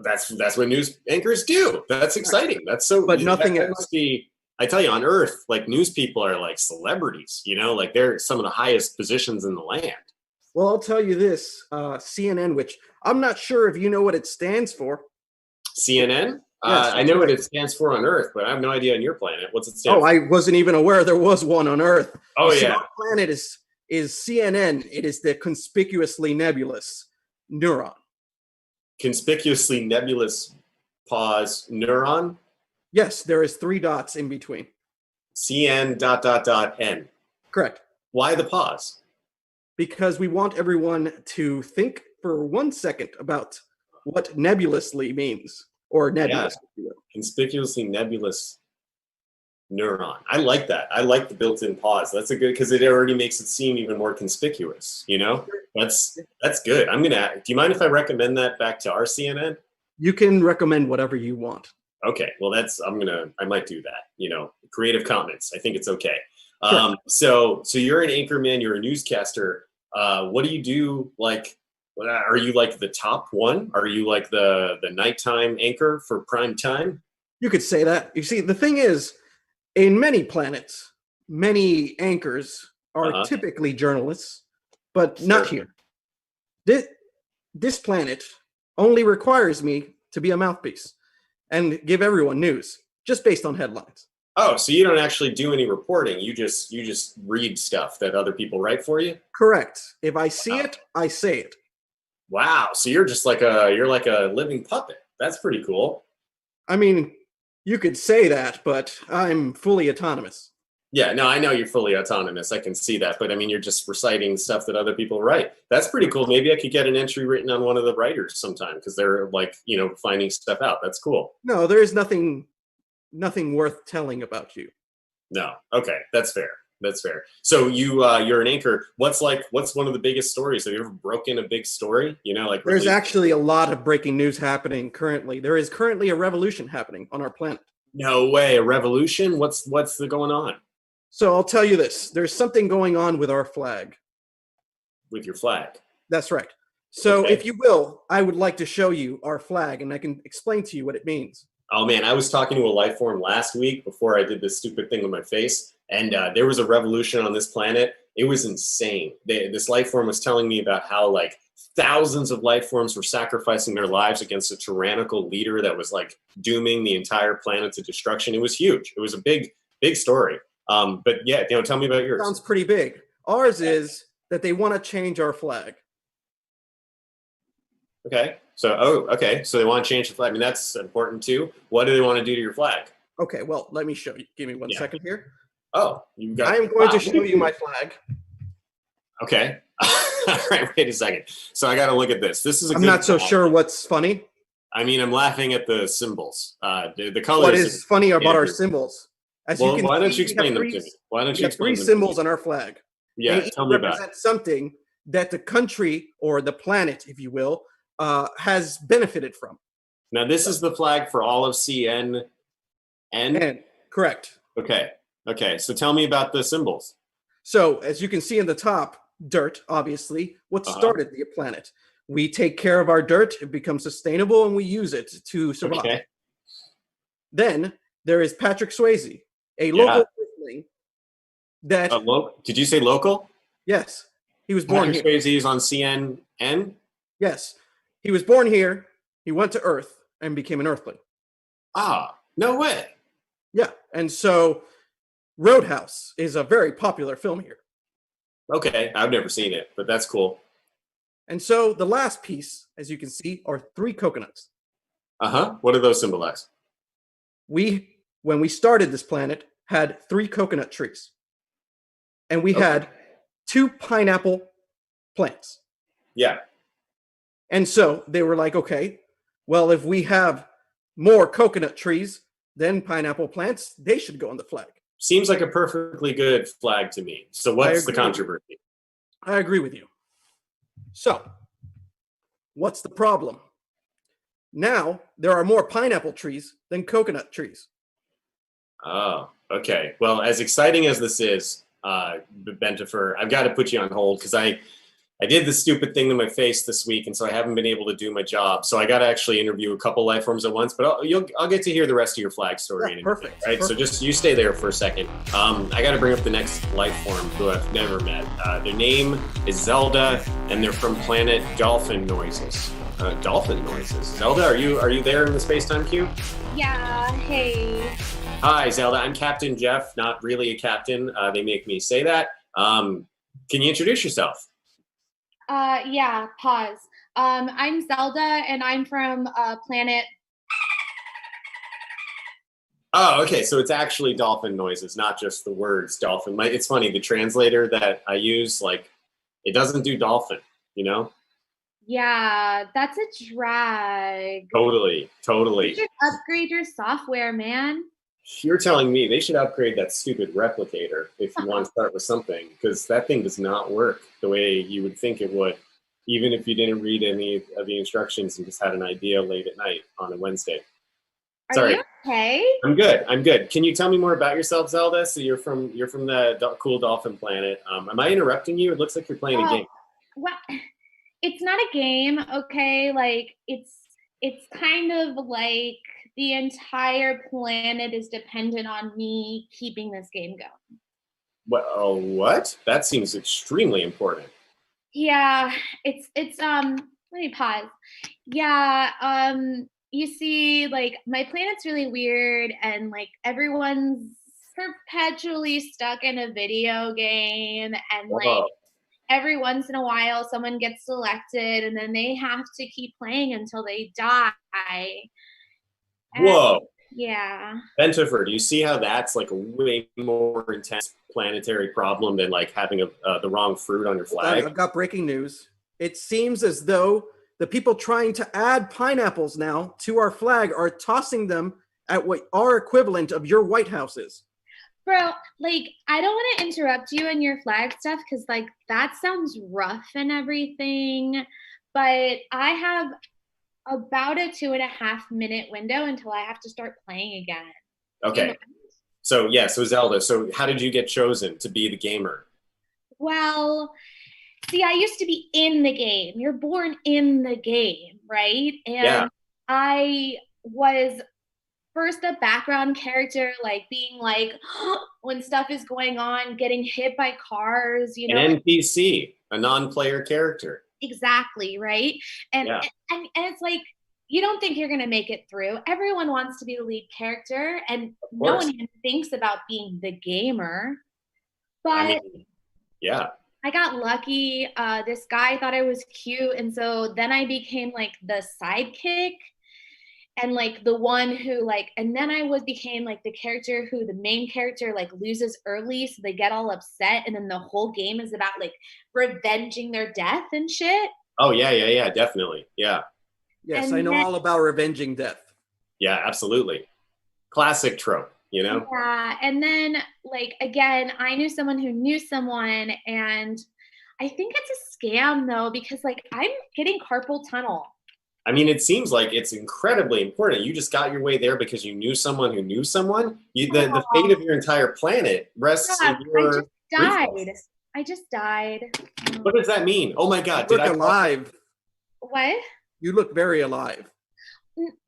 That's what news anchors do. That's exciting. That's so. But nothing that else. Must be. I tell you, on Earth, like news people are like celebrities. You know, like they're some of the highest positions in the land. Well, I'll tell you this, CNN, which I'm not sure if you know what it stands for. CNN? Yes, I know right. what it stands for on Earth, but I have no idea on your planet. What's it stand for? I wasn't even aware there was one on Earth. Oh, See, yeah. our planet is CNN. It is the conspicuously nebulous neuron. Conspicuously nebulous pause neuron? Yes, there is 3 dots in between. CN ... Correct. Why the pause? Because we want everyone to think for 1 second about what nebulously means, or nebulous, if you will. Conspicuously nebulous neuron. I like that. I like the built-in pause. That's a good, because it already makes it seem even more conspicuous. You know, that's good. Do you mind if I recommend that back to our CNN? You can recommend whatever you want. Okay, well I might do that. You know, Creative Commons. I think it's okay. Sure. So you're an anchorman. You're a newscaster. What do you do? Like, are you like the top one? Are you like the nighttime anchor for prime time? You could say that. You see, the thing is, in many planets, many anchors are typically journalists, but not here. This planet only requires me to be a mouthpiece and give everyone news, just based on headlines. Oh, so you don't actually do any reporting. You just read stuff that other people write for you? Correct. If I see it, I say it. Wow. So you're just like a living puppet. That's pretty cool. I mean, you could say that, but I'm fully autonomous. Yeah, no, I know you're fully autonomous. I can see that. But I mean, you're just reciting stuff that other people write. That's pretty cool. Maybe I could get an entry written on one of the writers sometime, because they're like, you know, finding stuff out. That's cool. No, there is nothing worth telling about you. No. Okay. That's fair. So you're an anchor. What's one of the biggest stories? Have you ever broken a big story? You know, like there's actually a lot of breaking news happening currently. There is currently a revolution happening on our planet. No way, a revolution? What's going on? So I'll tell you this. There's something going on with our flag. With your flag? That's right. So Okay. if you will, I would like to show you our flag, and I can explain to you what it means. Oh man, I was talking to a life form last week before I did this stupid thing with my face, and there was a revolution on this planet. It was insane. This life form was telling me about how like thousands of life forms were sacrificing their lives against a tyrannical leader that was like dooming the entire planet to destruction. It was huge. It was a big story. But yeah, tell me about yours. Sounds pretty big. Ours is that they want to change our flag. Okay. So they want to change the flag. I mean, that's important too. What do they want to do to your flag? Okay, well, let me show you. Give me one second here. Oh, you got. I am going to show you my flag. Okay. All right. Wait a second. So I got to look at this. This is. I'm not so sure what's funny. I mean, I'm laughing at the symbols. The colors. What is funny about our symbols? As you can why don't see, you explain them to me? Why don't you explain them? 3 symbols on our flag. Yeah, they tell me about it. represent something that the country or the planet, if you will, has benefited from. Now, this is the flag for all of CNN. Correct. Okay. So tell me about the symbols. So as you can see in the top, dirt, obviously, what started the planet. We take care of our dirt, it becomes sustainable, and we use it to survive. Okay. Then there is Patrick Swayze, a local Earthling that. Did you say local? Yes, he was born Patrick here. Swayze is on CNN. Yes, he was born here. He went to Earth and became an Earthling. Ah, no way. Yeah, and so Roadhouse is a very popular film here. Okay, I've never seen it, but that's cool. And so the last piece, as you can see, are 3 coconuts. What do those symbolize? When we started this planet, had 3 coconut trees. And we had 2 pineapple plants. Yeah. And so they were like, okay, well, if we have more coconut trees than pineapple plants, they should go on the flag. Seems like a perfectly good flag to me. So what's the controversy? I agree with you. So, what's the problem? Now, there are more pineapple trees than coconut trees. Oh, okay. Well, as exciting as this is, Bentifer, I've got to put you on hold because I did the stupid thing to my face this week, and so I haven't been able to do my job. So I got to actually interview a couple life forms at once, but I'll get to hear the rest of your flag story. Yeah, perfect. Right? Perfect. So just you stay there for a second. I got to bring up the next life form who I've never met. Their name is Zelda, and they're from planet Dolphin Noises. Dolphin Noises. Zelda, are you there in the space-time cube? Yeah, hey. Hi, Zelda. I'm Captain Jeff, not really a captain. They make me say that. Can you introduce yourself? Yeah, pause. I'm Zelda, and I'm from planet. Oh, okay. So it's actually dolphin noises, not just the words dolphin. It's funny, the translator that I use, like, it doesn't do dolphin, you know? Yeah, that's a drag. Totally. You should upgrade your software, man. You're telling me they should upgrade that stupid replicator if you want to start with something, because that thing does not work the way you would think it would, even if you didn't read any of the instructions and just had an idea late at night on a Wednesday. Sorry. Are you okay? I'm good. Can you tell me more about yourself, Zelda? So you're from the cool dolphin planet. Am I interrupting you? It looks like you're playing a game. Well, it's not a game, okay? Like it's kind of like the entire planet is dependent on me keeping this game going. Well, what? That seems extremely important. Yeah, it's let me pause. Yeah, you see, like, my planet's really weird, and like everyone's perpetually stuck in a video game, and like every once in a while someone gets selected and then they have to keep playing until they die. Whoa. Yeah. Bentifer, do you see how that's like a way more intense planetary problem than like having the wrong fruit on your flag? I've got breaking news. It seems as though the people trying to add pineapples now to our flag are tossing them at what our equivalent of your White House is. Bro, like, I don't want to interrupt you and your flag stuff because, like, that sounds rough and everything, but I have about a 2.5 minute window until I have to start playing again. Okay. So Zelda, so how did you get chosen to be the gamer? Well, see, I used to be in the game. You're born in the game, right? And I was first a background character, like being like, when stuff is going on, getting hit by cars, you know. An NPC, a non-player character. Exactly, right? And it's like, you don't think you're going to make it through. Everyone wants to be the lead character, and no one even thinks about being the gamer. But I got lucky. This guy thought I was cute, and so then I became like the sidekick and like the one who like, and then I became like the character who the main character like loses early, so they get all upset, and then the whole game is about like revenging their death and shit. Oh yeah, definitely, yeah. Yes, and I know all about revenging death. Yeah, absolutely. Classic trope, you know? Yeah, and then like again, I knew someone who knew someone, and I think it's a scam though, because like I'm getting carpal tunnel. I mean, it seems like it's incredibly important. You just got your way there because you knew someone who knew someone. The fate of your entire planet rests in your... I just died. What does that mean? Oh my God. You look alive. What? You look very alive.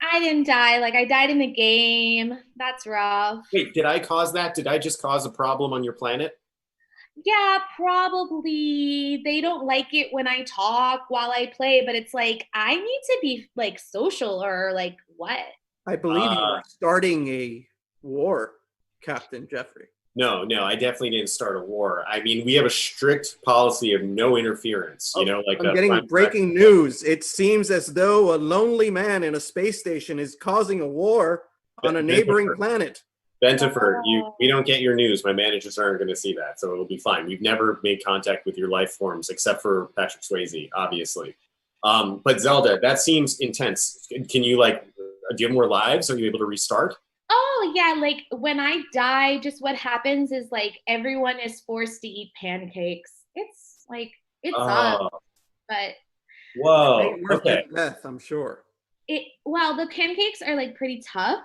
I didn't die. Like, I died in the game. That's rough. Wait, did I cause that? Did I just cause a problem on your planet? Yeah, probably. They don't like it when I talk while I play, but it's like, I need to be like social or like what? I believe you are starting a war, Captain Jeffrey. No, I definitely didn't start a war. I mean, we have a strict policy of no interference. You know, like I'm getting breaking news. It seems as though a lonely man in a space station is causing a war on a neighboring planet. Bentifer, we don't get your news. My managers aren't going to see that, so it'll be fine. We've never made contact with your life forms except for Patrick Swayze, obviously. But Zelda, that seems intense. Can you do you have more lives? Are you able to restart? Oh yeah, like when I die, just what happens is like everyone is forced to eat pancakes. It's like it sucks, but whoa, okay. Death, I'm sure. Well, the pancakes are like pretty tough,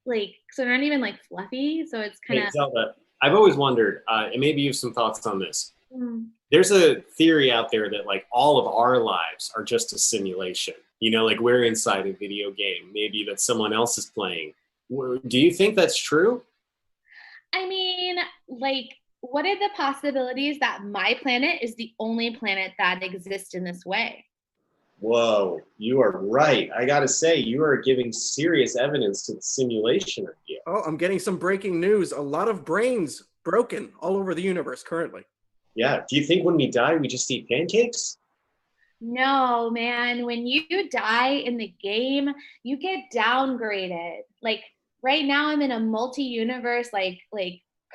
like so they're not even like fluffy, so it's kind of. Hey, Zelda, I've always wondered, and maybe you have some thoughts on this. Mm. There's a theory out there that like all of our lives are just a simulation. You know, like we're inside a video game, maybe that someone else is playing. Do you think that's true? I mean, like, what are the possibilities that my planet is the only planet that exists in this way? Whoa, you are right. I gotta say, you are giving serious evidence to the simulation idea. Oh, I'm getting some breaking news. A lot of brains broken all over the universe currently. Yeah, do you think when we die, we just eat pancakes? No, man. When you die in the game, you get downgraded. Like, right now I'm in a multi-universe like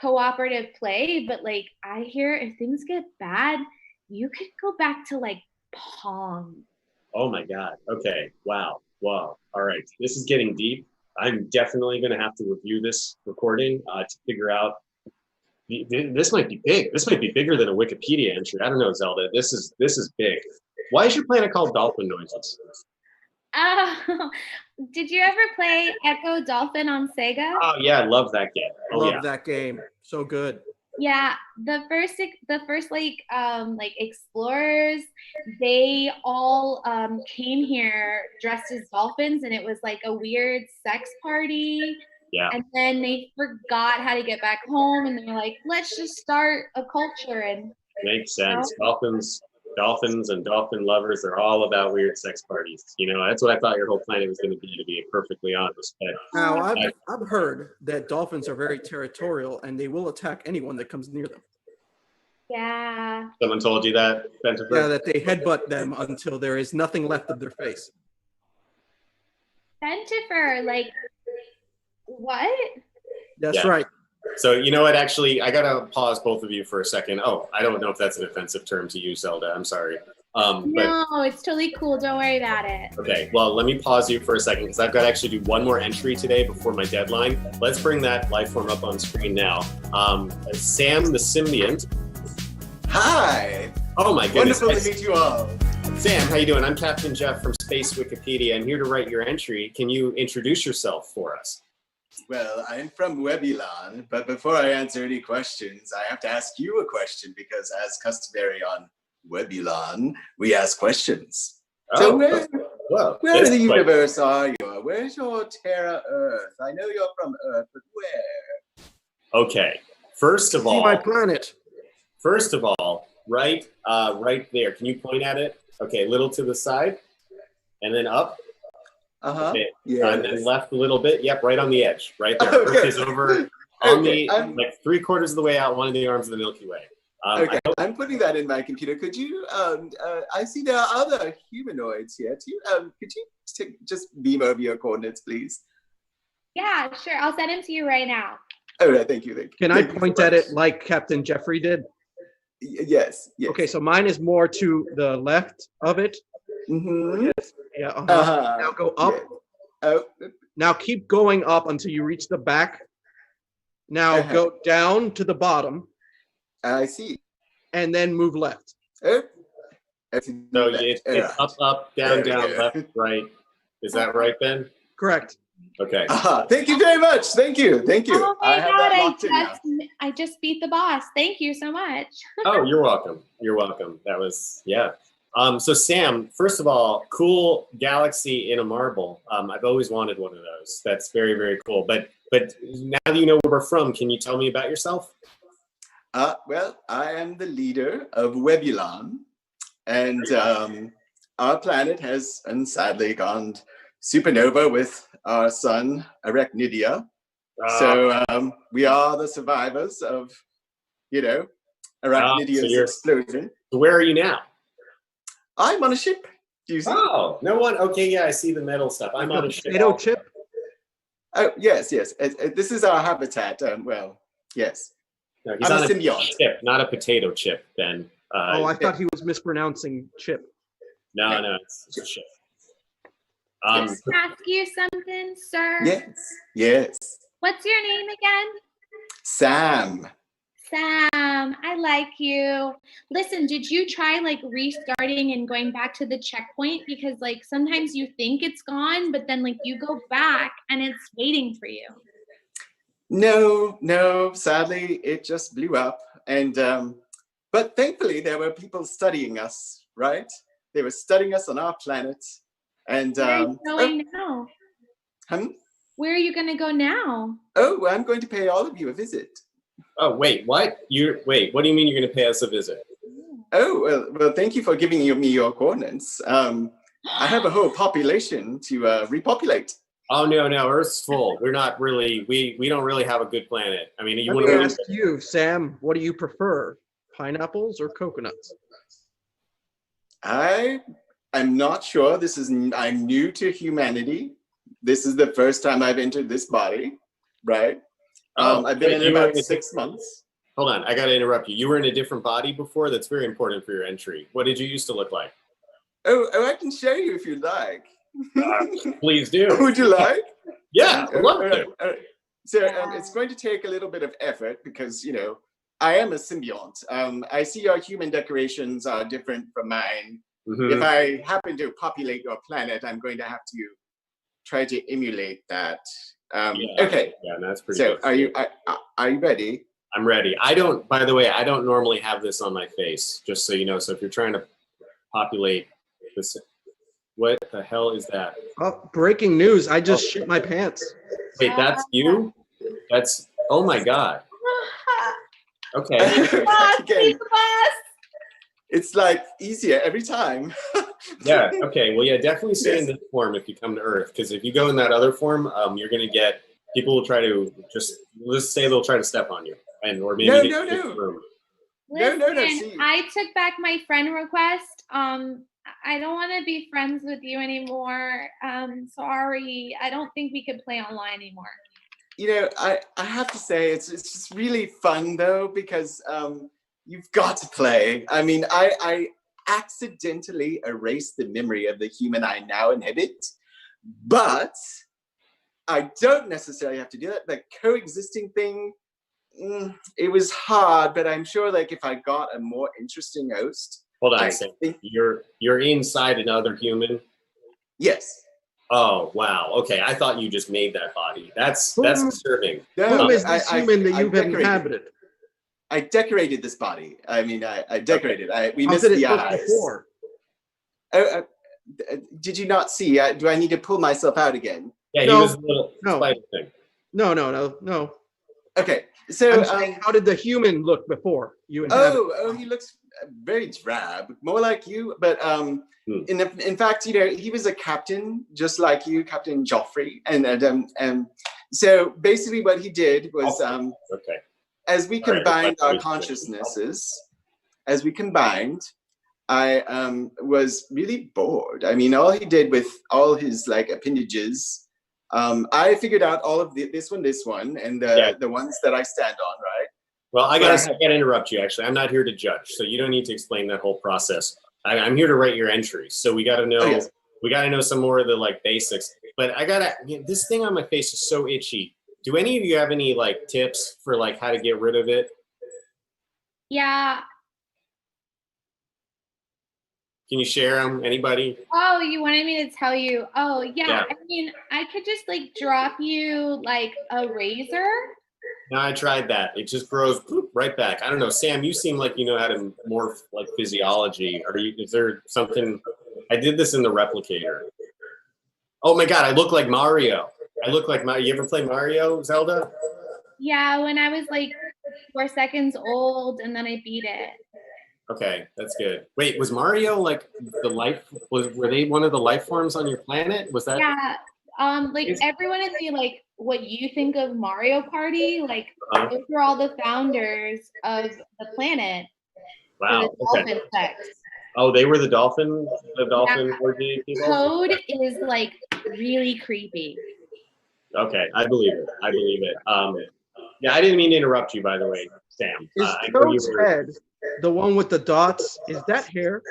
cooperative play, but like I hear if things get bad, you could go back to like Pong. Oh my God. Okay. Wow. All right. This is getting deep. I'm definitely going to have to review this recording to figure out. This might be big. This might be bigger than a Wikipedia entry. I don't know, Zelda. This is big. Why is your planet called Dolphin Noises? Did you ever play Echo Dolphin on Sega? Oh yeah, I love that game. Love that game. So good. Yeah, the first explorers, they all came here dressed as dolphins, and it was like a weird sex party. Yeah. And then they forgot how to get back home, and they're like, let's just start a culture. And makes sense. Dolphins and dolphin lovers are all about weird sex parties. You know, that's what I thought your whole planet was going to be perfectly honest. But now, I've heard that dolphins are very territorial and they will attack anyone that comes near them. Yeah. Someone told you that, Bentifer? Yeah, that they headbutt them until there is nothing left of their face. Bentifer, like, what? That's right. So, you know what, actually, I got to pause both of you for a second. Oh, I don't know if that's an offensive term to use, Zelda. I'm sorry. No, it's totally cool. Don't worry about it. Okay, well, let me pause you for a second because I've got to actually do one more entry today before my deadline. Let's bring that life form up on screen now. Sam the Symbiont. Hi. Oh, my goodness. Wonderful to meet you all. Sam, how you doing? I'm Captain Jeff from Space Wikipedia. I'm here to write your entry. Can you introduce yourself for us? Well, I'm from Webulon, but before I answer any questions, I have to ask you a question because as customary on Webulon, we ask questions. So where in the universe are you? Where's your Terra Earth? I know you're from Earth, but where? Okay, first of all. See my planet. First of all, right there. Can you point at it? Okay, a little to the side and then up. Uh-huh. Okay. Yes. And then left a little bit. Yep, right on the edge. Right there. Okay. Earth is over on the like 3/4 of the way out, one of the arms of the Milky Way. Okay, I'm putting that in my computer. Could you? I see there are other humanoids here. Could you just beam over your coordinates, please? Yeah, sure. I'll send them to you right now. All right, thank you. Can I point at it like Captain Jeffrey did? Yes. Okay, so mine is more to the left of it. Mm-hmm. Yes. Yeah. Now go up. Yeah. Oh. Now keep going up until you reach the back. Now go down to the bottom. I see. And then move left. So it's up, down, left, right. Is that right, Ben? Correct. Okay. Thank you very much. Thank you. Oh my God, I just beat the boss. Thank you so much. Oh, you're welcome. That was, yeah. So Sam, first of all, cool galaxy in a marble. I've always wanted one of those. That's very, very cool. But now that you know where we're from, can you tell me about yourself? Well, I am the leader of Webulon, and our planet has sadly gone supernova with our sun Arachnidia. So we are the survivors of, Arachnidia's explosion. So where are you now? I'm on a ship. Do you see? Oh, no one. Okay, yeah, I see the metal stuff. I'm on a ship. Potato chip. Oh, yes. This is our habitat. Well, yes. No, he's I'm on a symbiote. Chip, not a potato chip, Ben. I thought he was mispronouncing chip. No, it's a ship. Can I ask you something, sir? Yes. What's your name again? Sam. Sam, I like you. Listen, did you try like restarting and going back to the checkpoint? Because like sometimes you think it's gone, but then like you go back and it's waiting for you. No, sadly it just blew up. And but thankfully there were people studying us, right? They were studying us on our planet. And where are you going now? Where are you gonna go now? Oh, I'm going to pay all of you a visit. Oh, wait, what? What do you mean you're going to pay us a visit? Oh, well, thank you for giving me your coordinates. I have a whole population to repopulate. Oh, no, Earth's full. We're not really, we don't really have a good planet. I mean, Let me ask you, Sam, what do you prefer? Pineapples or coconuts? I'm not sure. I'm new to humanity. This is the first time I've entered this body, right? I've been in about 6 months. Hold on, I got to interrupt you. You were in a different body before? That's very important for your entry. What did you used to look like? Oh, I can show you if you'd like. Please do. Would you like? Yeah, I'd love to. So it's going to take a little bit of effort because, I am a symbiont. I see your human decorations are different from mine. Mm-hmm. If I happen to populate your planet, I'm going to have to try to emulate that. Okay. Yeah, that's pretty so good. Are you ready? I'm ready. By the way, I don't normally have this on my face, just so you know. So if you're trying to populate this, what the hell is that? Oh, breaking news. I just shit my pants. Wait, that's you? Oh my God. Okay. It's like easier every time. Yeah. Okay. Well, yeah, definitely stay in this form if you come to Earth, because if you go in that other form, you're going to get people will try to let's say they'll try to step on you, or maybe No. Listen, I took back my friend request. I don't want to be friends with you anymore. Sorry. I don't think we could play online anymore. I have to say it's just really fun though, because you've got to play. I mean, I accidentally erased the memory of the human I now inhabit, but I don't necessarily have to do that. The coexisting thing, it was hard, but I'm sure like if I got a more interesting host. Hold on a second. You're inside another human? Yes. Oh, wow. Okay, I thought you just made that body. That's disturbing. Who is this human that you've inhabited? I decorated this body. I mean, I decorated. We missed the eyes. Before? Did you not see? Do I need to pull myself out again? Yeah, he was a little spider thing. No. Okay, so I'm saying, how did the human look before you inhabited? He looks very drab, more like you. But in fact, he was a captain, just like you, Captain Joffrey, and so basically, what he did was as we combined our consciousnesses, I was really bored. I mean, all he did with all his like appendages, I figured out all of this one, and the ones that I stand on, right? Well, I gotta interrupt you. Actually, I'm not here to judge, so you don't need to explain that whole process. I'm here to write your entries, so we got to know. We got to know some more of the like basics. But this thing on my face is so itchy. Do any of you have any like tips for like how to get rid of it? Yeah. Can you share them? Anybody? Oh, you wanted me to tell you? Oh, yeah. I mean, I could just like drop you like a razor No, I tried that. It just grows right back. I don't know, Sam. You seem like you know how to morph like physiology. Is there something? I did this in the replicator. Oh my God, I look like Mario. I look like Mario. You ever play Mario, Zelda? Yeah, when I was like 4 seconds old, and then I beat it. Okay, that's good. Wait, was Mario like were they one of the life forms on your planet? Was that? Yeah. Like everyone in the like what you think of Mario Party, like those were all the founders of the planet. Wow. The dolphin sex. Oh, they were the dolphin orgy people? Code is like really creepy. Okay, I believe it. Yeah, I didn't mean to interrupt you, by the way, Sam. Is Code's head the one with the dots? Is that hair?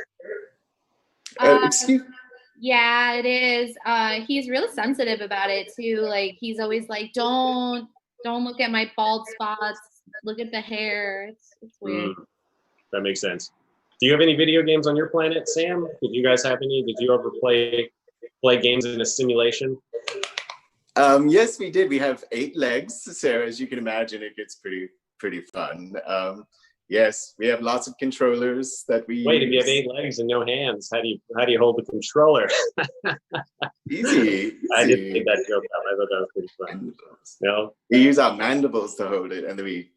Excuse. Yeah, it is. He's real sensitive about it too. Like he's always like, don't look at my bald spots. Look at the hair. It's weird. That makes sense. Do you have any video games on your planet, Sam? Did you guys have any? Did you ever play games in a simulation? Yes, we did. We have 8 legs, so as you can imagine, it gets pretty fun. Yes, we have lots of controllers that we Wait, use. if you have 8 legs and no hands, how do you hold the controller? Easy. I didn't think that joke out. I thought that was pretty fun. No? We use our mandibles to hold it, and then we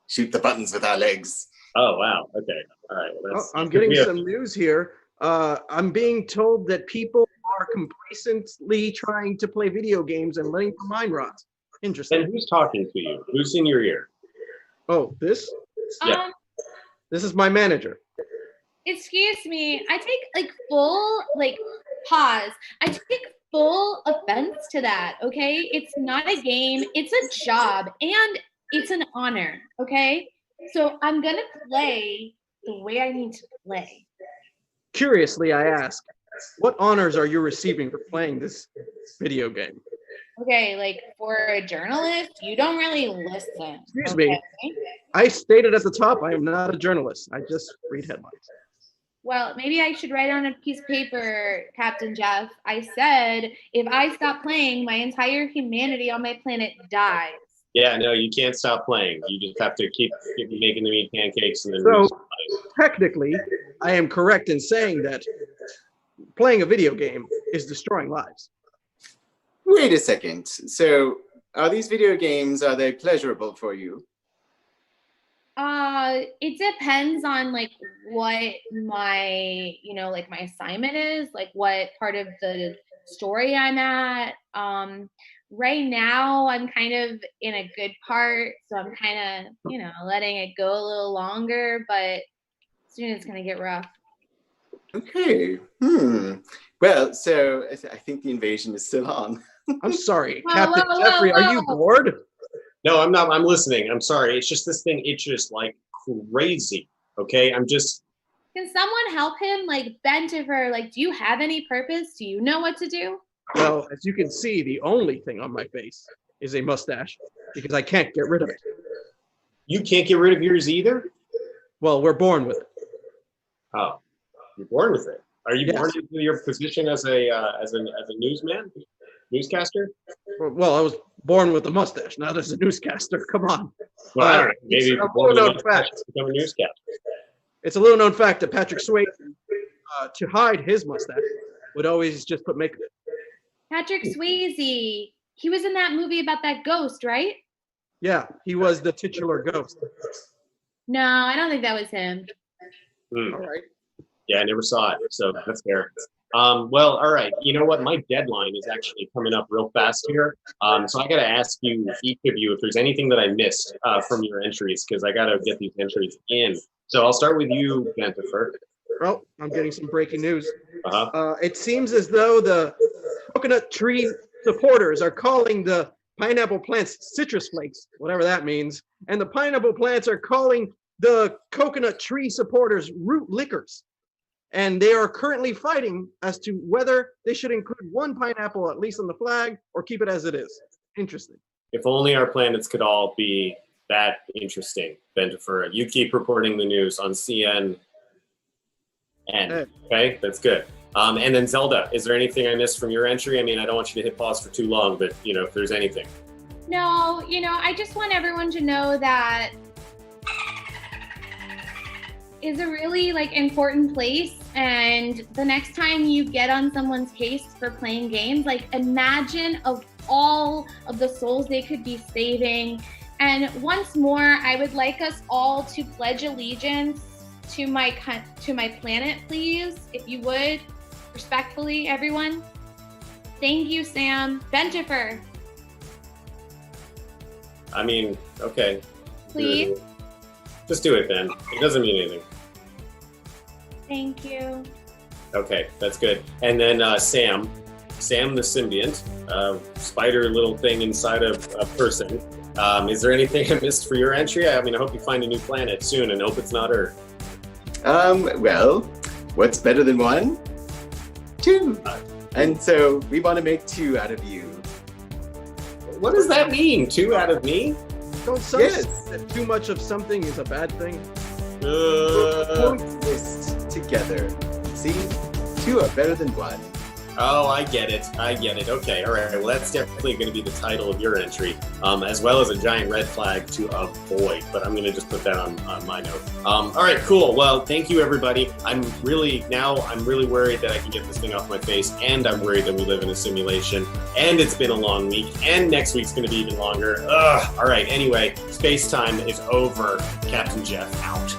shoot the buttons with our legs. Oh, wow. Okay. All right. Well, I'm getting some news here. I'm being told that people are complacently trying to play video games and letting their mind rot. Interesting. And who's talking to you? Who's in your ear? Oh, this? Yeah. This is my manager. Excuse me. I take like full pause. I take full offense to that. Okay, it's not a game. It's a job, and it's an honor. Okay, so I'm gonna play the way I need to play. Curiously, I ask, what honors are you receiving for playing this video game? Okay, like for a journalist, you don't really listen. Excuse me. I stated at the top, I am not a journalist. I just read headlines. Well, maybe I should write on a piece of paper, Captain Jeff. I said, if I stop playing, my entire humanity on my planet dies. Yeah, no, you can't stop playing. You just have to keep making the meat pancakes and then. So technically, I am correct in saying that playing a video game is destroying lives. Wait a second. So, are these video games, are they pleasurable for you? It depends on like what my, like my assignment is, like what part of the story I'm at. Right now I'm kind of in a good part, so I'm kind of, letting it go a little longer, but soon it's gonna get rough. Okay. Well, so I think the invasion is still on. I'm sorry, Captain Jeffrey, are you bored? No, I'm not. I'm listening. I'm sorry. It's just this thing itches like crazy. Okay, I'm just. Can someone help him? Like, Bentifer, like, do you have any purpose? Do you know what to do? Well, as you can see, the only thing on my face is a mustache because I can't get rid of it. You can't get rid of yours either? Well, we're born with it. Oh, you're born with it. Are you born into your position as a newsman? Newscaster? Well, I was born with a mustache, not as a newscaster. Come on. Well, I don't know. Maybe it's a little known fact. Become a newscaster. It's a little known fact that Patrick Swayze, to hide his mustache, would always just put makeup. Patrick Swayze. He was in that movie about that ghost, right? Yeah, he was the titular ghost. No, I don't think that was him. All right. Yeah, I never saw it, so that's fair. Well, all right. You know what? My deadline is actually coming up real fast here. So I got to ask you, each of you, if there's anything that I missed from your entries, because I got to get these entries in. So I'll start with you, Bentifer. Well, I'm getting some breaking news. It seems as though the coconut tree supporters are calling the pineapple plants citrus flakes, whatever that means, and the pineapple plants are calling the coconut tree supporters root lickers. And they are currently fighting as to whether they should include one pineapple, at least on the flag, or keep it as it is. Interesting. If only our planets could all be that interesting, Bentifer. You keep reporting the news on CNN. Okay, that's good. And then Zelda, is there anything I missed from your entry? I mean, I don't want you to hit pause for too long, but if there's anything. No, I just want everyone to know that is a really important place, and the next time you get on someone's case for playing games, imagine of all of the souls they could be saving. And once more, I would like us all to pledge allegiance to my planet, please, if you would, respectfully, everyone. Thank you, Sam. Benjifer. I mean, okay. Please. Just do it then. It doesn't mean anything. Thank you. Okay, that's good. And then Sam the symbiont, spider little thing inside of a person. Is there anything I missed for your entry? I mean, I hope you find a new planet soon and hope it's not Earth. Well, what's better than 1? 2. And so we want to make 2 out of you. What does that mean? 2 out of me? Don't say that too much of something is a bad thing. Coexist together. See? 2 are better than 1. Oh, I get it. Okay, all right. Well, that's definitely going to be the title of your entry, as well as a giant red flag to avoid. But I'm going to just put that on my note. All right, cool. Well, thank you, everybody. I'm really worried that I can get this thing off my face, and I'm worried that we live in a simulation, and it's been a long week, and next week's going to be even longer. Ugh. All right. Anyway, space time is over. Captain Jeff out.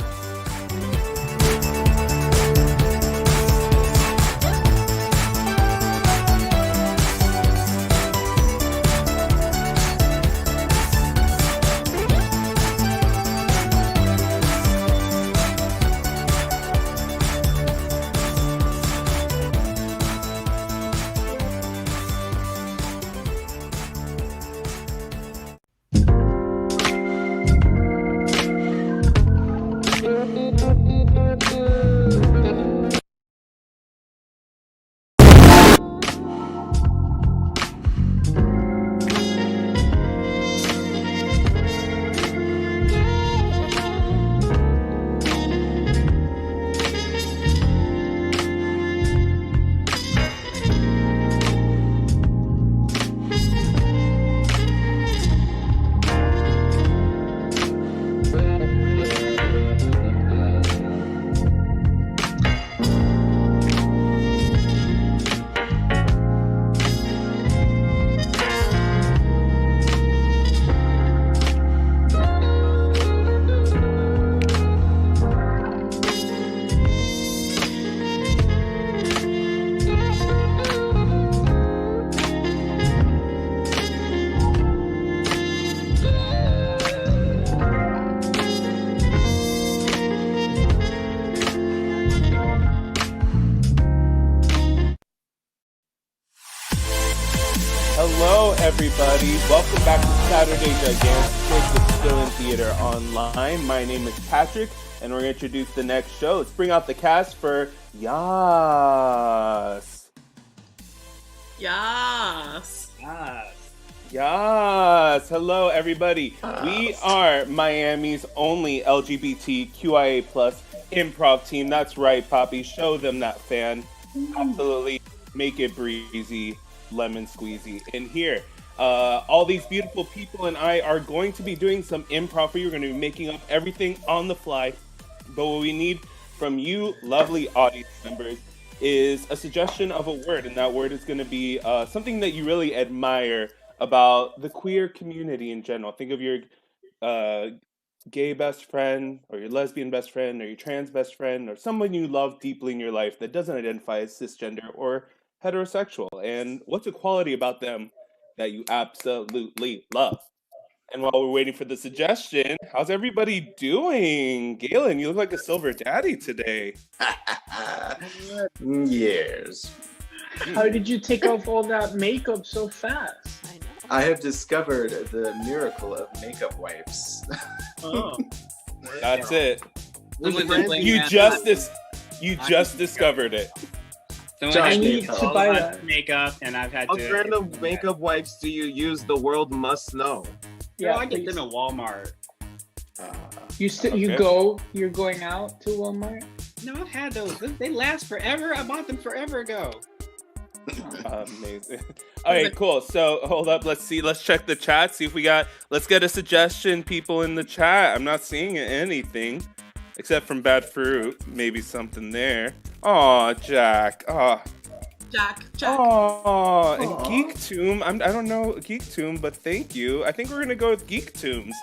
Hello, everybody. Welcome back to Saturday Gigantic with Still in Theater Online. My name is Patrick, and we're going to introduce the next show. Let's bring out the cast for Yas. Yas. Yas. Hello, everybody. We are Miami's only LGBTQIA plus improv team. That's right, Poppy. Show them that fan. Absolutely. Make it breezy. Lemon squeezy in here. All these beautiful people and I are going to be doing some improv for you. We're going to be making up everything on the fly. But what we need from you, lovely audience members, is a suggestion of a word. And that word is going to be something that you really admire about the queer community in general. Think of your gay best friend, or your lesbian best friend, or your trans best friend, or someone you love deeply in your life that doesn't identify as cisgender or heterosexual, and what's a quality about them that you absolutely love. And while we're waiting for the suggestion, how's everybody doing? Galen, you look like a silver daddy today. Yes. How did you take off all that makeup so fast? I have discovered the miracle of makeup wipes. Oh. That's it. You just discovered it. I need to buy that makeup, and I've had what to. What brand of makeup wipes do you use? The world must know. Yeah, I get them at Walmart. You're going out to Walmart? No, I've had those. They last forever. I bought them forever ago. Amazing. Okay, cool. So hold up. Let's see. Let's check the chat. See if we got. Let's get a suggestion, people in the chat. I'm not seeing anything, except from Bad Fruit. Maybe something there. Aw, Jack. Aw. Jack. Aw, and Geek Tomb. I don't know Geek Tomb, but thank you. I think we're gonna go with Geek Tombs.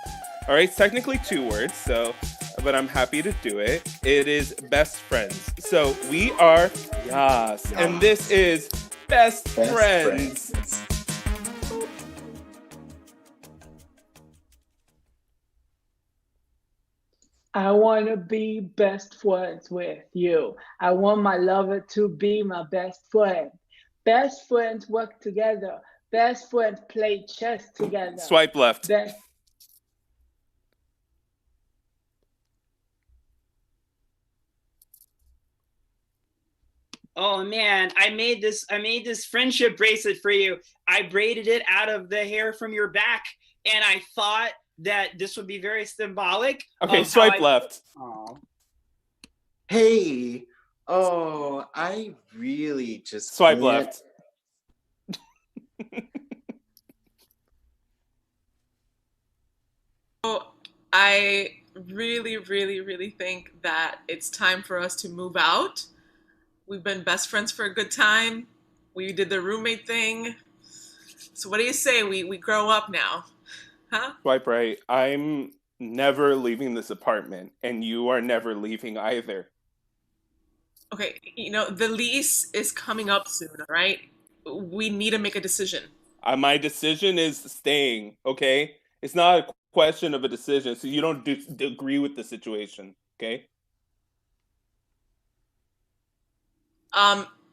All right, it's technically 2 words, so, but I'm happy to do it. It is best friends. So we are Yas, and this is best friends. I want to be best friends with you. I want my lover to be my best friend. Best friends work together. Best friends play chess together. Swipe left. Oh man, I made this friendship bracelet for you. I braided it out of the hair from your back, and I thought that this would be very symbolic. Okay, swipe left. Oh. Hey, I really just swipe can't- left. I really think that it's time for us to move out. We've been best friends for a good time. We did the roommate thing. So what do you say we grow up now? Huh? Swipe right. I'm never leaving this apartment, and you are never leaving either. Okay, the lease is coming up soon, all right? We need to make a decision. My decision is staying, okay? It's not a question of a decision, so you don't agree with the situation, okay?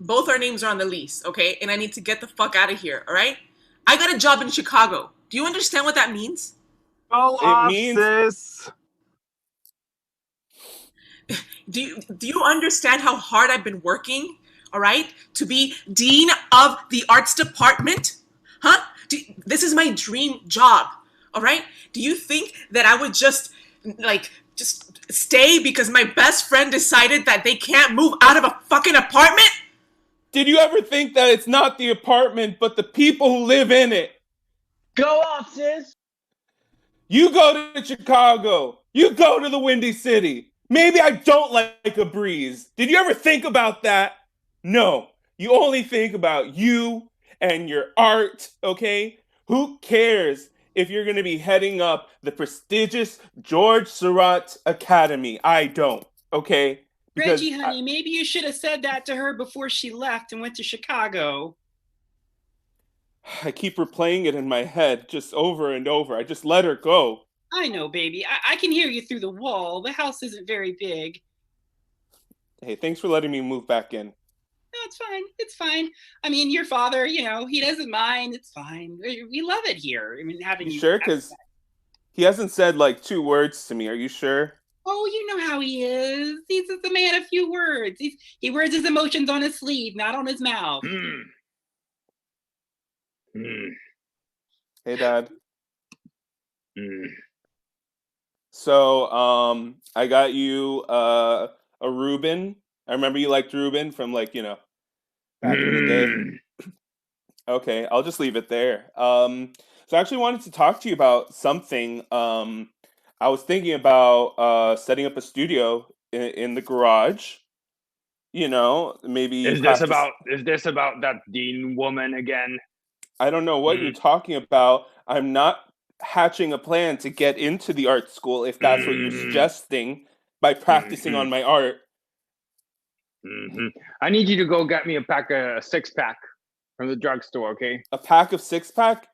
Both our names are on the lease, okay? And I need to get the fuck out of here, all right? I got a job in Chicago. Do you understand what that means? It means Do you understand how hard I've been working, all right, to be dean of the arts department? Huh? This is my dream job, all right? Do you think that I would just stay because my best friend decided that they can't move out of a fucking apartment? Did you ever think that it's not the apartment, but the people who live in it? Go off, sis. You go to Chicago. You go to the Windy City. Maybe I don't like a breeze. Did you ever think about that? No. You only think about you and your art, okay? Who cares if you're going to be heading up the prestigious George Surratt Academy? I don't, okay? Because Reggie, honey, maybe you should have said that to her before she left and went to Chicago. I keep replaying it in my head just over and over. I just let her go. I know, baby. I can hear you through the wall. The house isn't very big. Hey, thanks for letting me move back in. No, it's fine. It's fine. I mean, your father, he doesn't mind. It's fine. We love it here. I mean, having you. Sure? Because he hasn't said 2 words to me. Are you sure? Oh, you know how he is. He's just a man of few words. He wears his emotions on his sleeve, not on his mouth. Hey, Dad. So, I got you a Reuben. I remember you liked Reuben from back in the day. Okay, I'll just leave it there. So I actually wanted to talk to you about something. I was thinking about setting up a studio in the garage. Maybe Is this about that Dean woman again? I don't know what you're talking about. I'm not hatching a plan to get into the art school if that's what you're suggesting by practicing on my art. I need you to go get me a 6-pack from the drugstore, okay? A pack of 6-pack?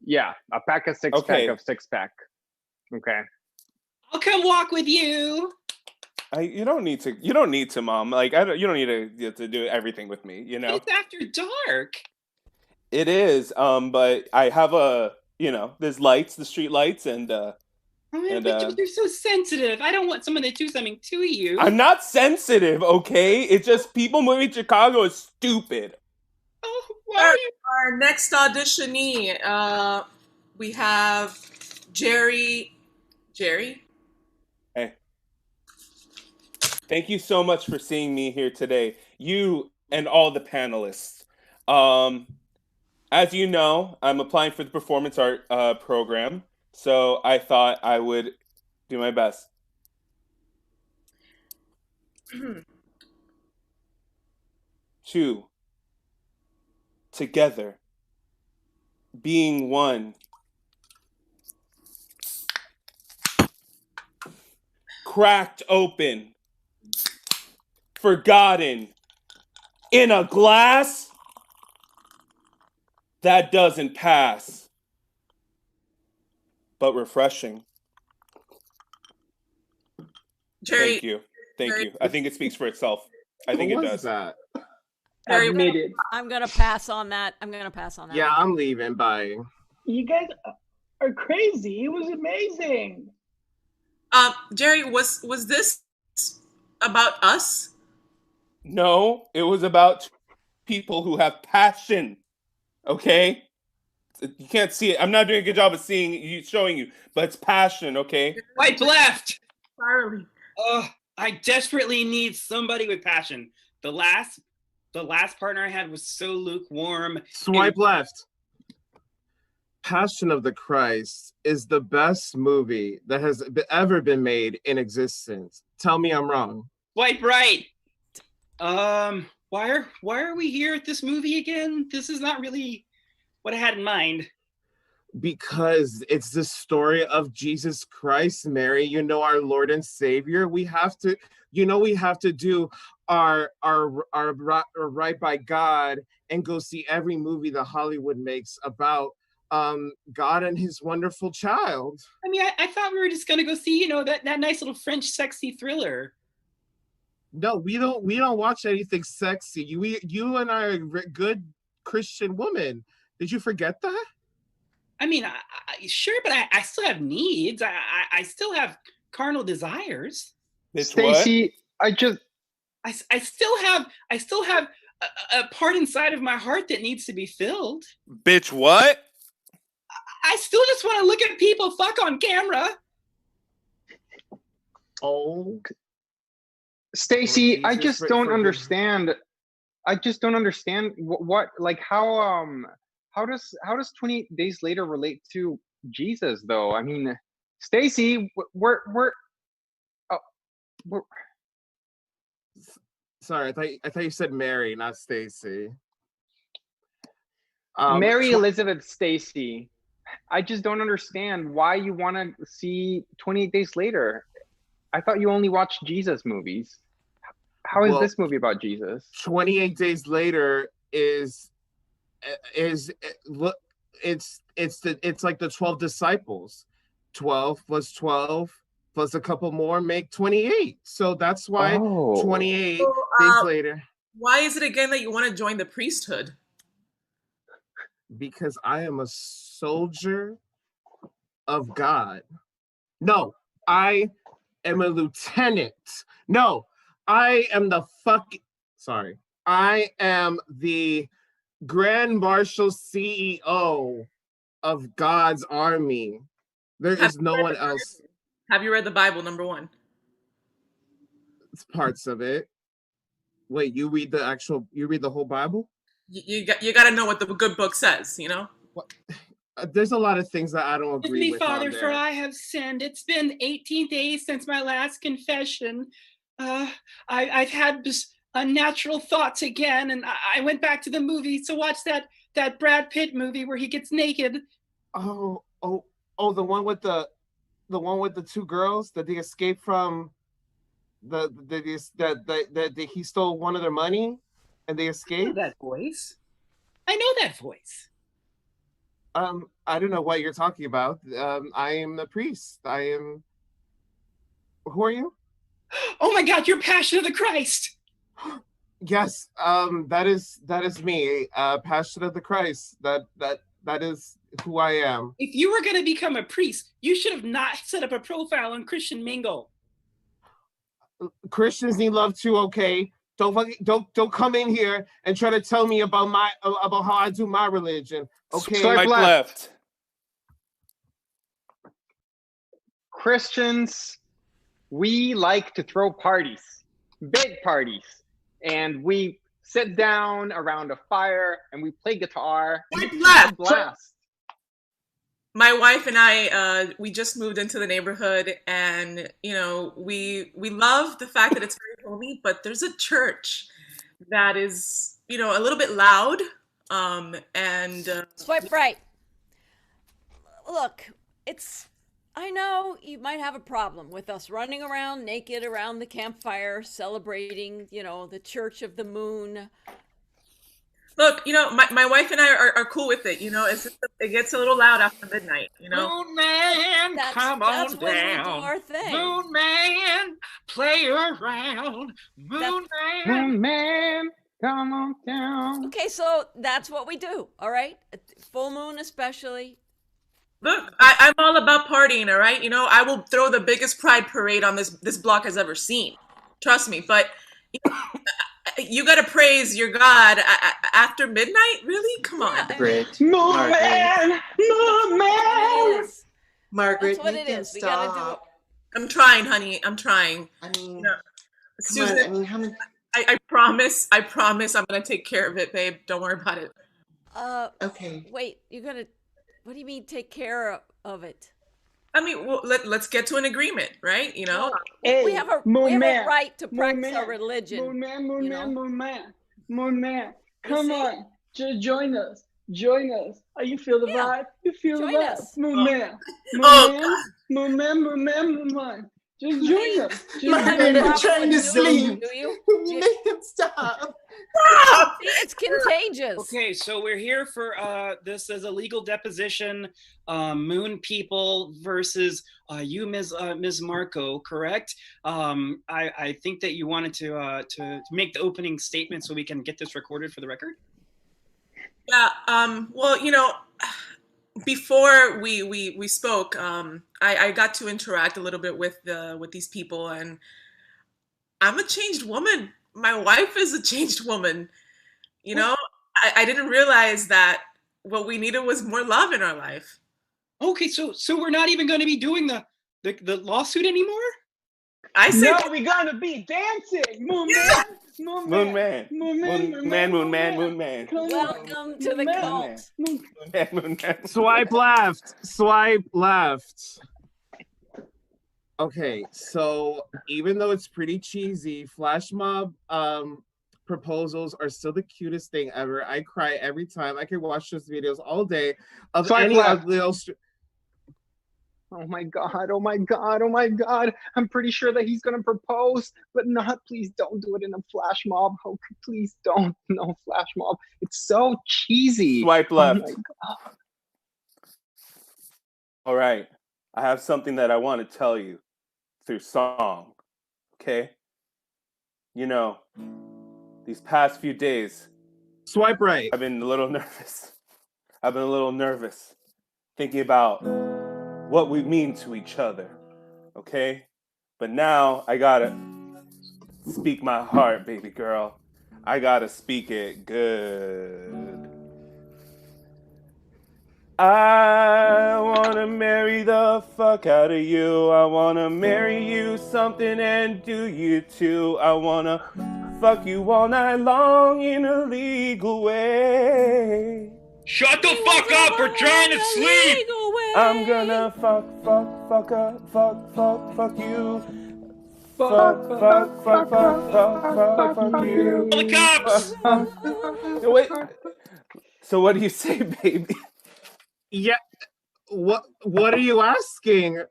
Yeah, a pack of 6-pack of 6-pack. Okay. I'll come walk with you. You don't need to. You don't need to, Mom. You don't need to do everything with me. It's after dark. It is. But I have there's lights, the street lights, and But you're so sensitive. I don't want someone to do something to you. I'm not sensitive, okay? It's just people moving to Chicago is stupid. Oh, why Our next auditionee, we have Jerry. Jerry? Hey. Thank you so much for seeing me here today. You and all the panelists. As you know, I'm applying for the performance art program, so I thought I would do my best. 2. Together. Being one. Cracked open. Forgotten. In a glass that doesn't pass. But refreshing. Jerry, Thank you. Thank Jerry, you. I think it speaks for itself. I think it does. That? Jerry, Admitted. I'm gonna pass on that. I'm gonna pass on that. Yeah, I'm leaving. Bye. You guys are crazy. It was amazing. Jerry, was this about us? No, it was about people who have passion. Okay? You can't see it. I'm not doing a good job of showing you, but it's passion, okay? Swipe left. Sorry. Oh, I desperately need somebody with passion. The last partner I had was so lukewarm. Swipe left. Passion of the Christ is the best movie that has ever been made in existence. Tell me I'm wrong. Swipe right. Why are we here at this movie again? This is not really what I had in mind. Because it's the story of Jesus Christ, Mary, our Lord and Savior. We have to do our right by God and go see every movie that Hollywood makes about God and his wonderful child. I mean, I thought we were just gonna go see, that nice little French sexy thriller. No, we don't watch anything sexy. You and I are a good Christian woman. Did you forget that? I mean, sure, but I still have needs. I still have carnal desires. Stacy, I still have a part inside of my heart that needs to be filled. Bitch, what? I still just want to look at people fuck on camera. Oh, Stacy, I just don't understand. I just don't understand what like how does 28 Days Later relate to Jesus though? I mean, Stacy, we're sorry, I thought you said Mary, not Stacy. Mary Elizabeth Stacy. I just don't understand why you want to see 28 Days Later. I thought you only watched Jesus movies. How is this movie about Jesus? 28 Days Later is it's like the 12 disciples. 12 plus 12 plus a couple more make 28. So that's why 28 days later. Why is it again that you want to join the priesthood? Because I am a soldier of God. No, I am a lieutenant. No, I am I am the Grand Marshal CEO of God's army. There is no one else. Have you read the Bible, number one? It's parts of it. Wait, you read the whole Bible? You got to know what the good book says, What? There's a lot of things that I don't agree with. Father, for I have sinned. It's been 18 days since my last confession. I've had this unnatural thoughts again, and I went back to the movie to watch that Brad Pitt movie where he gets naked. Oh, the one with the two girls that they escaped from. That he stole one of their money, and they escaped. I know that voice. I know that voice. I don't know what you're talking about. I am a priest. Who are you? Oh my God, you're Passion of the Christ. Yes, that is me. Passion of the Christ. That is who I am. If you were gonna become a priest, you should have not set up a profile on Christian Mingle. Christians need love too, okay? Don't come in here and try to tell me about how I do my religion. Okay. Swipe left. Christians, we like to throw parties, big parties, and we sit down around a fire and we play guitar. And blast. My wife and I, we just moved into the neighborhood, and we love the fact that it's very homey. But there's a church that is, a little bit loud, and swipe right. Look, I know you might have a problem with us running around naked around the campfire celebrating, the Church of the Moon. Look, my wife and I are cool with it. It's just, it gets a little loud after midnight. Moon Man, come on when we down. do our thing. Moon Man, play around. Moon Man, come on down. Okay, so that's what we do. All right, full moon especially. Look, I'm all about partying. All right, I will throw the biggest pride parade on this block has ever seen. Trust me, but. You gotta praise your God after midnight? Really? Come on. Moon Man! Moon Man! Margaret, that's what you it can is. We gotta do it. stop. I'm trying, honey. I'm trying. I mean, Susan, I mean, how many? I promise I'm gonna take care of it, babe. Don't worry about it. Okay. Wait, what do you mean take care of it? I mean, well, let's get to an agreement, right? Hey, we have a right to practice our religion. Moon Man, come on, just join us. Oh, you feel the vibe? You feel join the vibe? us. Moon Man, Moon Man. Just join us. I'm trying to sleep. Do you? You make him stop. It's contagious. Okay, so we're here for this as a legal deposition. Moon people versus you, Ms. Marco, correct? I think that you wanted to make the opening statement so we can get this recorded for the record. Yeah. Well, before we spoke, I got to interact a little bit with these people, and I'm a changed woman. My wife is a changed woman. I didn't realize that what we needed was more love in our life. Okay, so we're not even going to be doing the lawsuit anymore? I said no, we're gonna be dancing. Moon Man. Moon Man. Welcome to the cult. Moon Man. Swipe left. Okay, so even though it's pretty cheesy, flash mob proposals are still the cutest thing ever. I cry every time. I could watch those videos all day of Swipe any left. ugly old. Oh my God. I'm pretty sure that he's gonna propose, but please don't do it in a flash mob. Oh, please don't. No flash mob. It's so cheesy. Swipe left. Oh my God. All right. I have something that I want to tell you through song. Okay? These past few days. Swipe right. I've been a little nervous. Thinking about what we mean to each other, okay? But now I gotta speak my heart, baby girl. I gotta speak it good. I wanna marry the fuck out of you. I wanna marry you something and do you too. I wanna fuck you all night long in a legal way. Shut the fuck up! We're trying to sleep. I'm gonna fuck you. Fuck you. The cops! Wait. So what do you say, baby? Yeah. What are you asking?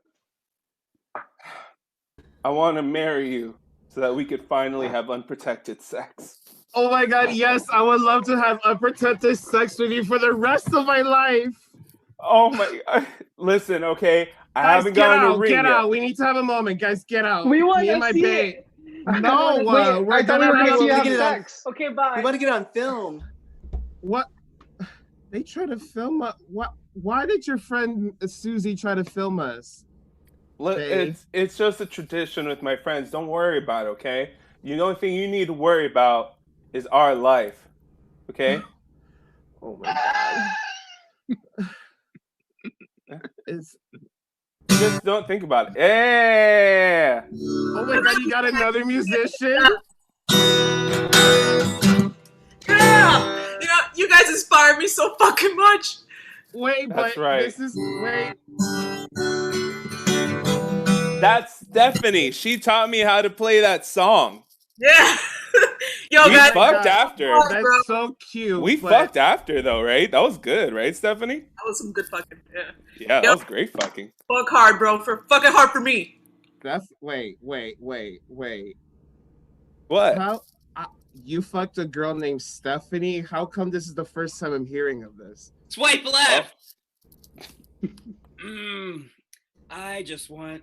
I want to marry you so that we could finally have unprotected sex. Oh my God, yes, I would love to have unprotected sex with you for the rest of my life. Oh my God. Listen, okay? I Guys, haven't gone to ring Get yet. out. We need to have a moment. Guys, get out. We want Me and to my see babe. it. No, Wait, I thought we were gonna see you have sex. Okay, bye. We want to get on film. What? They try to film us. What? Why did your friend Susie try to film us? It's just a tradition with my friends. Don't worry about it, okay? The only thing you need to worry about is our life, okay? Oh my God. Just don't think about it. Yeah. Oh my God, you got another musician? guys inspire me so fucking much. Wait, That's but right. this is wait. That's Stephanie. She taught me how to play that song. Yeah. Yo, we man, fucked after. That's so cute. We fucked after though, right? That was good, right, Stephanie? That was some good fucking. Yeah. Yeah, that was great fucking. Fuck hard, bro. Fucking hard for me. That's wait. What? How you fucked a girl named Stephanie? How come this is the first time I'm hearing of this? Swipe left. I just want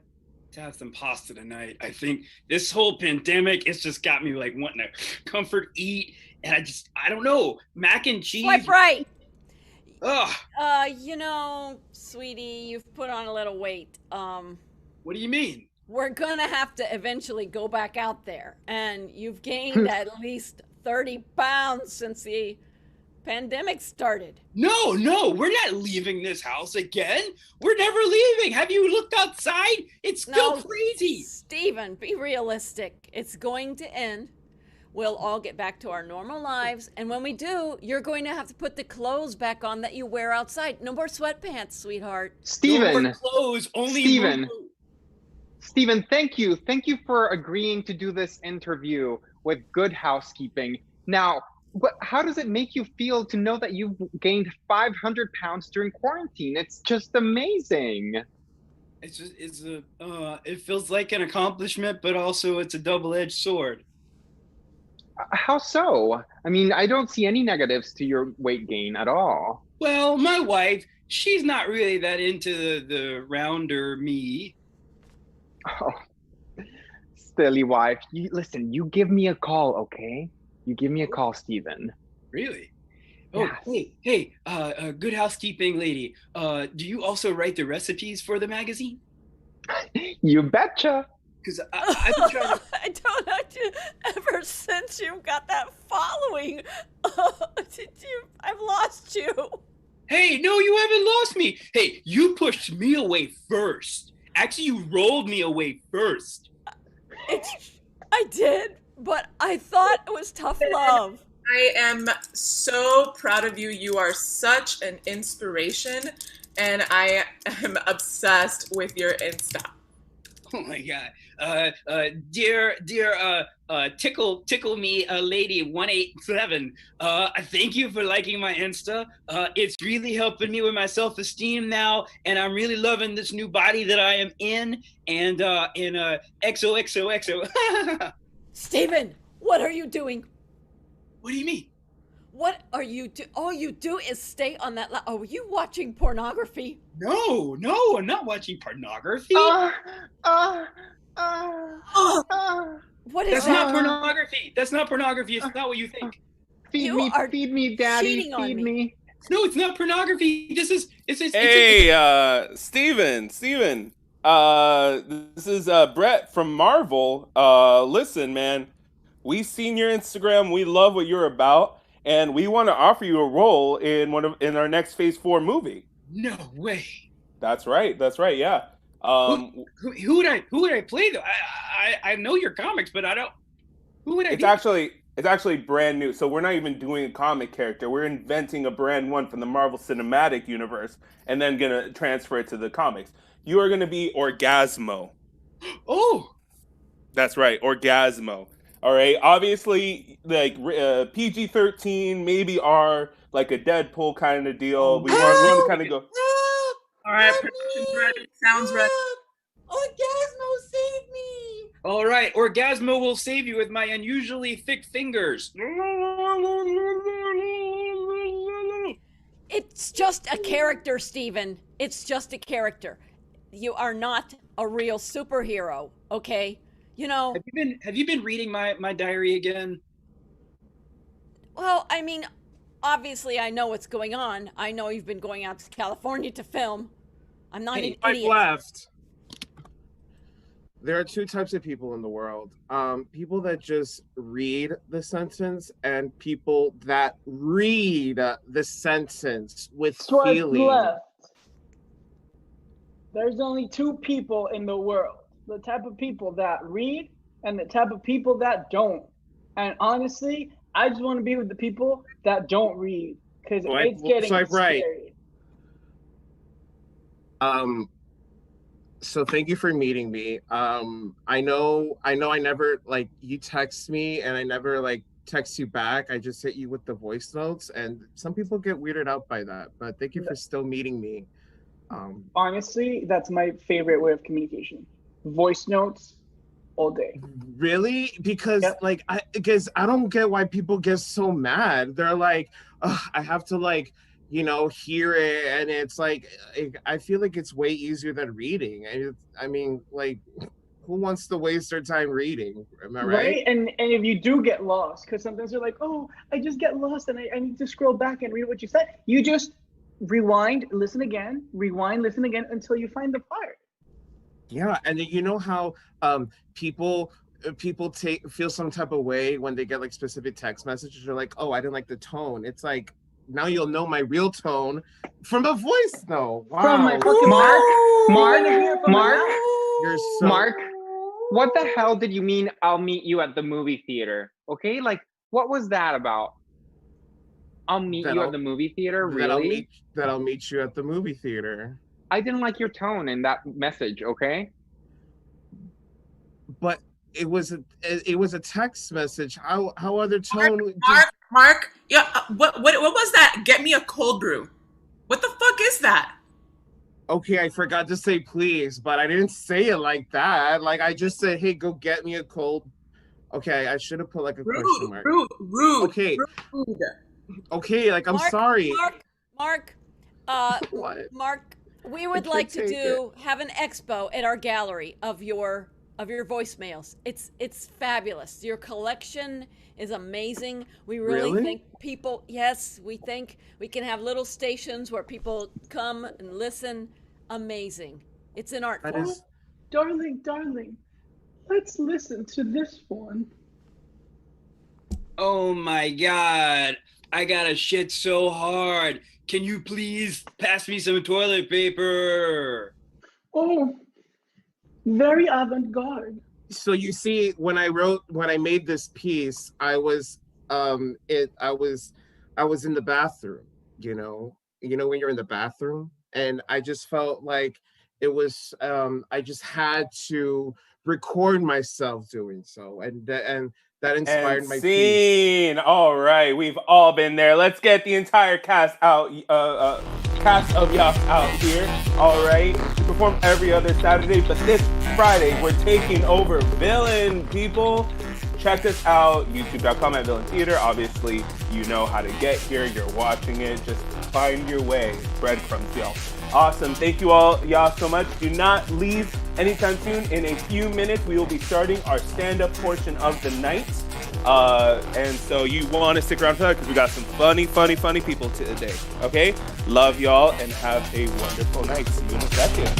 to have some pasta tonight. I think this whole pandemic, it's just got me like wanting to comfort eat, and I don't know, mac and cheese. Swipe right. Ugh. You know, sweetie, you've put on a little weight. What do you mean? We're gonna have to eventually go back out there, and you've gained at least 30 pounds since the pandemic started. No, we're not leaving this house again. We're never leaving. Have you looked outside? It's still crazy. Steven, be realistic. It's going to end. We'll all get back to our normal lives, and when we do, you're going to have to put the clothes back on that you wear outside. No more sweatpants, sweetheart. Steven. No more clothes, only Steven, thank you. Thank you for agreeing to do this interview with Good Housekeeping. Now, how does it make you feel to know that you've gained 500 pounds during quarantine? It's just amazing. It feels like an accomplishment, but also it's a double-edged sword. How so? I mean, I don't see any negatives to your weight gain at all. Well, my wife, she's not really that into the rounder me. Oh, silly wife. Listen, you give me a call, okay? You give me a call, Steven. Really? Oh, yes. Hey, Good Housekeeping lady. Do you also write the recipes for the magazine? You betcha. Because I've been trying to... I don't know, ever since you got that following, I've lost you. Hey, no, you haven't lost me. Hey, you pushed me away first. Actually, you rolled me away first. I did, but I thought it was tough love. I am so proud of you. You are such an inspiration, and I am obsessed with your Insta. Oh my God. Dear tickle me lady 187, thank you for liking my Insta. It's really helping me with my self-esteem now, and I'm really loving this new body that I am in, and in XOXOXO. Steven, what are you doing? What do you mean? What are you do? All you do is stay on that. Are you watching pornography? No, I'm not watching pornography. What is That's that? not pornography. That's not pornography. It's not what you think. Feed me, Daddy. Feed me. No, it's not pornography. Hey, Steven. This is Brett from Marvel. Listen, man, we've seen your Instagram. We love what you're about, and we want to offer you a role in our next Phase 4 movie. No way. That's right. Yeah. Who would I play though? I know your comics, but I don't. Who would I? It's actually brand new. So we're not even doing a comic character. We're inventing a brand one from the Marvel Cinematic Universe, and then gonna transfer it to the comics. You are gonna be Orgasmo. Oh. That's right, Orgasmo. All right. Obviously, like PG-13, maybe R, like a Deadpool kind of deal. We want to kind of go. All right, production's ready. Sounds ready. Orgasmo, save me! All right, Orgasmo will save you with my unusually thick fingers. It's just a character, Steven. It's just a character. You are not a real superhero, okay? You know. Have you been reading my diary again? Well, I mean, obviously I know what's going on. I know you've been going out to California to film. I'm not an idiot. Left. There are two types of people in the world. People that just read the sentence and people that read the sentence with Swipe feeling. left. There's only two people in the world. The type of people that read and the type of people that don't. And honestly, I just want to be with the people that don't read because it's getting swipe right. scary. So thank you for meeting me. I know I never like you text me and I never like text you back. I just hit you with the voice notes, and some people get weirded out by that. But thank you for still meeting me. Honestly, that's my favorite way of communication. Voice notes all day. Really? Because because I don't get why people get so mad. They're like, I have to like, hear it, and it's like I feel like it's way easier than reading. And I mean, like, who wants to waste their time reading? Am I right? And if you do get lost, because sometimes you're like, oh, I just get lost and I need to scroll back and read what you said. You just rewind, listen again, until you find the part. Yeah, and you know how people feel some type of way when they get like specific text messages. They're like, oh, I didn't like the tone. It's like, now you'll know my real tone from a voice note. Wow. From my fucking Mark, what the hell did you mean I'll meet you at the movie theater? Okay, like what was that about? I'll meet you at the movie theater, really? That I'll meet you at the movie theater. I didn't like your tone in that message, okay? But it was a text message. How other tone? Mark, yeah. What was that? Get me a cold brew. What the fuck is that? Okay, I forgot to say please, but I didn't say it like that. Like I just said, hey, go get me a cold. Okay, I should have put like a question mark. Rude. Okay. Rude. Okay, like I'm sorry. Mark, What? Mark, we would like to have an expo at our gallery of your voicemails. It's fabulous. Your collection is amazing. We really think people, yes, we think we can have little stations where people come and listen. Amazing. It's an art form. Darling, let's listen to this one. Oh my God, I gotta shit so hard. Can you please pass me some toilet paper? Oh, very avant-garde. So you see, when I made this piece, I was in the bathroom, when you're in the bathroom, and I just felt like it was I just had to record myself doing so, and that inspired my scene. All right, we've all been there. Let's get the entire cast out, cast of Yas out here. All right, we perform every other Saturday, but this Friday we're taking over Villain, people. Check us out, youtube.com at Villain Theater. Obviously, you know how to get here. You're watching it. Just find your way. Breadcrumbs, y'all. Awesome. Thank you all, y'all, so much. Do not leave anytime soon. In a few minutes, we will be starting our stand-up portion of the night. And so you want to stick around for that because we got some funny people today. Okay? Love y'all and have a wonderful night. See you in a second.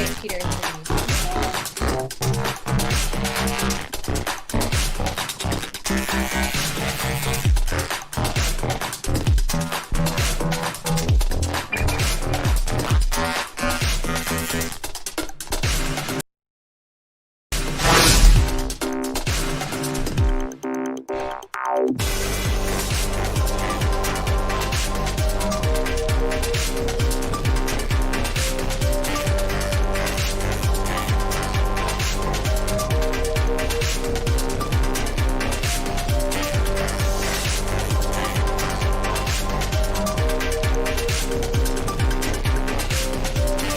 invite Peter to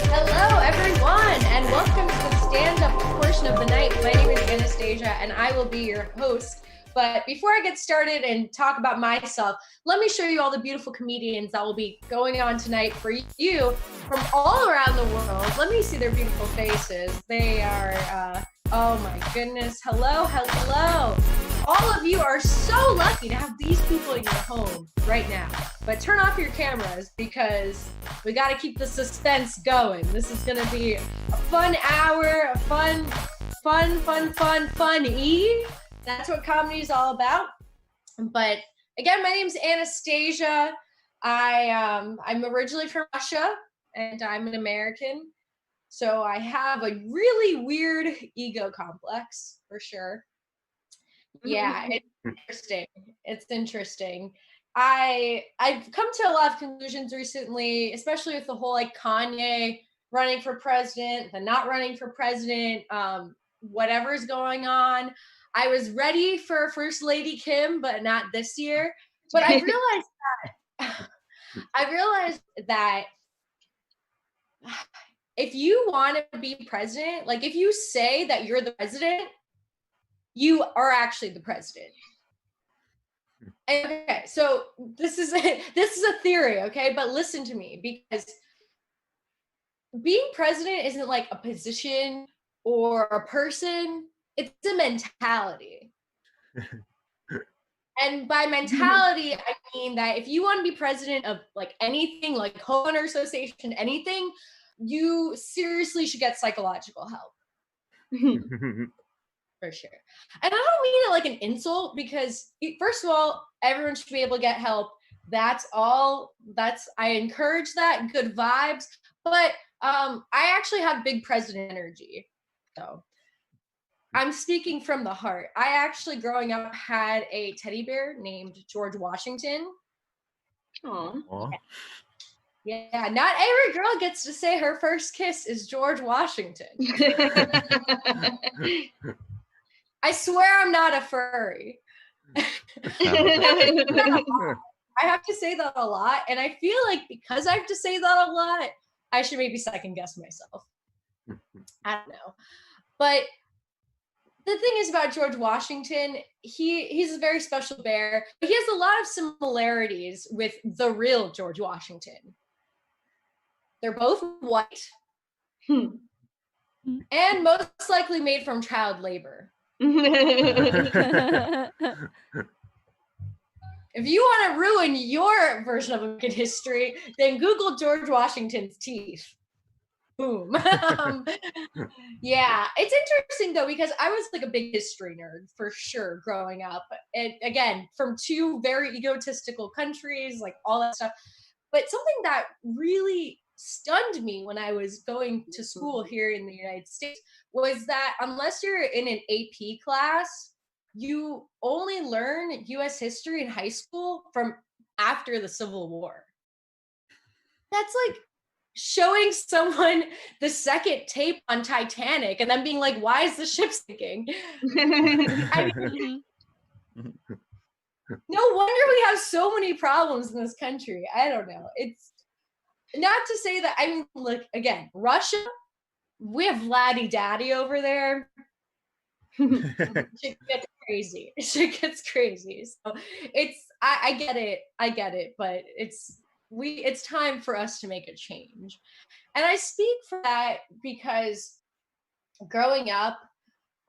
Hello, everyone, and welcome to the stand-up portion of the night. My name is Anastasia, and I will be your host. But before I get started and talk about myself, let me show you all the beautiful comedians that will be going on tonight for you from all around the world. Let me see their beautiful faces. They are, oh my goodness. Hello, hello. All of you are so lucky to have these people in your home right now. But turn off your cameras because we got to keep the suspense going. This is going to be a fun hour, a fun-y. That's what comedy is all about. But again, my name's Anastasia. I'm originally from Russia, and I'm an American. So I have a really weird ego complex, for sure. Yeah, it's interesting. It's interesting. I've come to a lot of conclusions recently, especially with the whole like Kanye running for president, the not running for president, whatever's going on. I was ready for First Lady Kim, but not this year. But I realized that if you want to be president, like if you say that you're the president, you are actually the president. Okay, so this is a theory, okay? But listen to me, because being president isn't like a position or a person, it's a mentality. And by mentality, I mean that if you want to be president of like anything, like homeowner association, anything, you seriously should get psychological help. For sure. And I don't mean it like an insult, because first of all, everyone should be able to get help. That's all. I encourage that. Good vibes. But I actually have big president energy. So I'm speaking from the heart. I actually, growing up, had a teddy bear named George Washington. Aww. Yeah, not every girl gets to say her first kiss is George Washington. I swear I'm not a furry. I have to say that a lot, and I feel like because I have to say that a lot, I should maybe second guess myself. I don't know. But the thing is about George Washington, he's a very special bear. He has a lot of similarities with the real George Washington. They're both white and most likely made from child labor. If you want to ruin your version of American history, then Google George Washington's teeth. Boom. Yeah, it's interesting though, because I was like a big history nerd for sure growing up. And again, from two very egotistical countries, like all that stuff. But something that really stunned me when I was going to school here in the United States was that unless you're in an AP class, you only learn US history in high school from after the Civil War. That's like showing someone the second tape on Titanic and then being like, why is the ship sinking? I mean, no wonder we have so many problems in this country. I don't know. It's not to say that, I mean, look, again, Russia, we have Laddie Daddy over there. Shit gets crazy. Shit gets crazy. So I get it, but it's time for us to make a change. And I speak for that because growing up,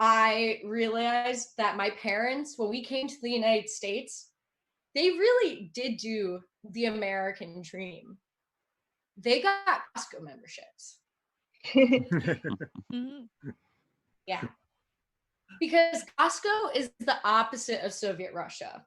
I realized that my parents, when we came to the United States, they really did do the American dream. They got Costco memberships. Yeah. Because Costco is the opposite of Soviet Russia.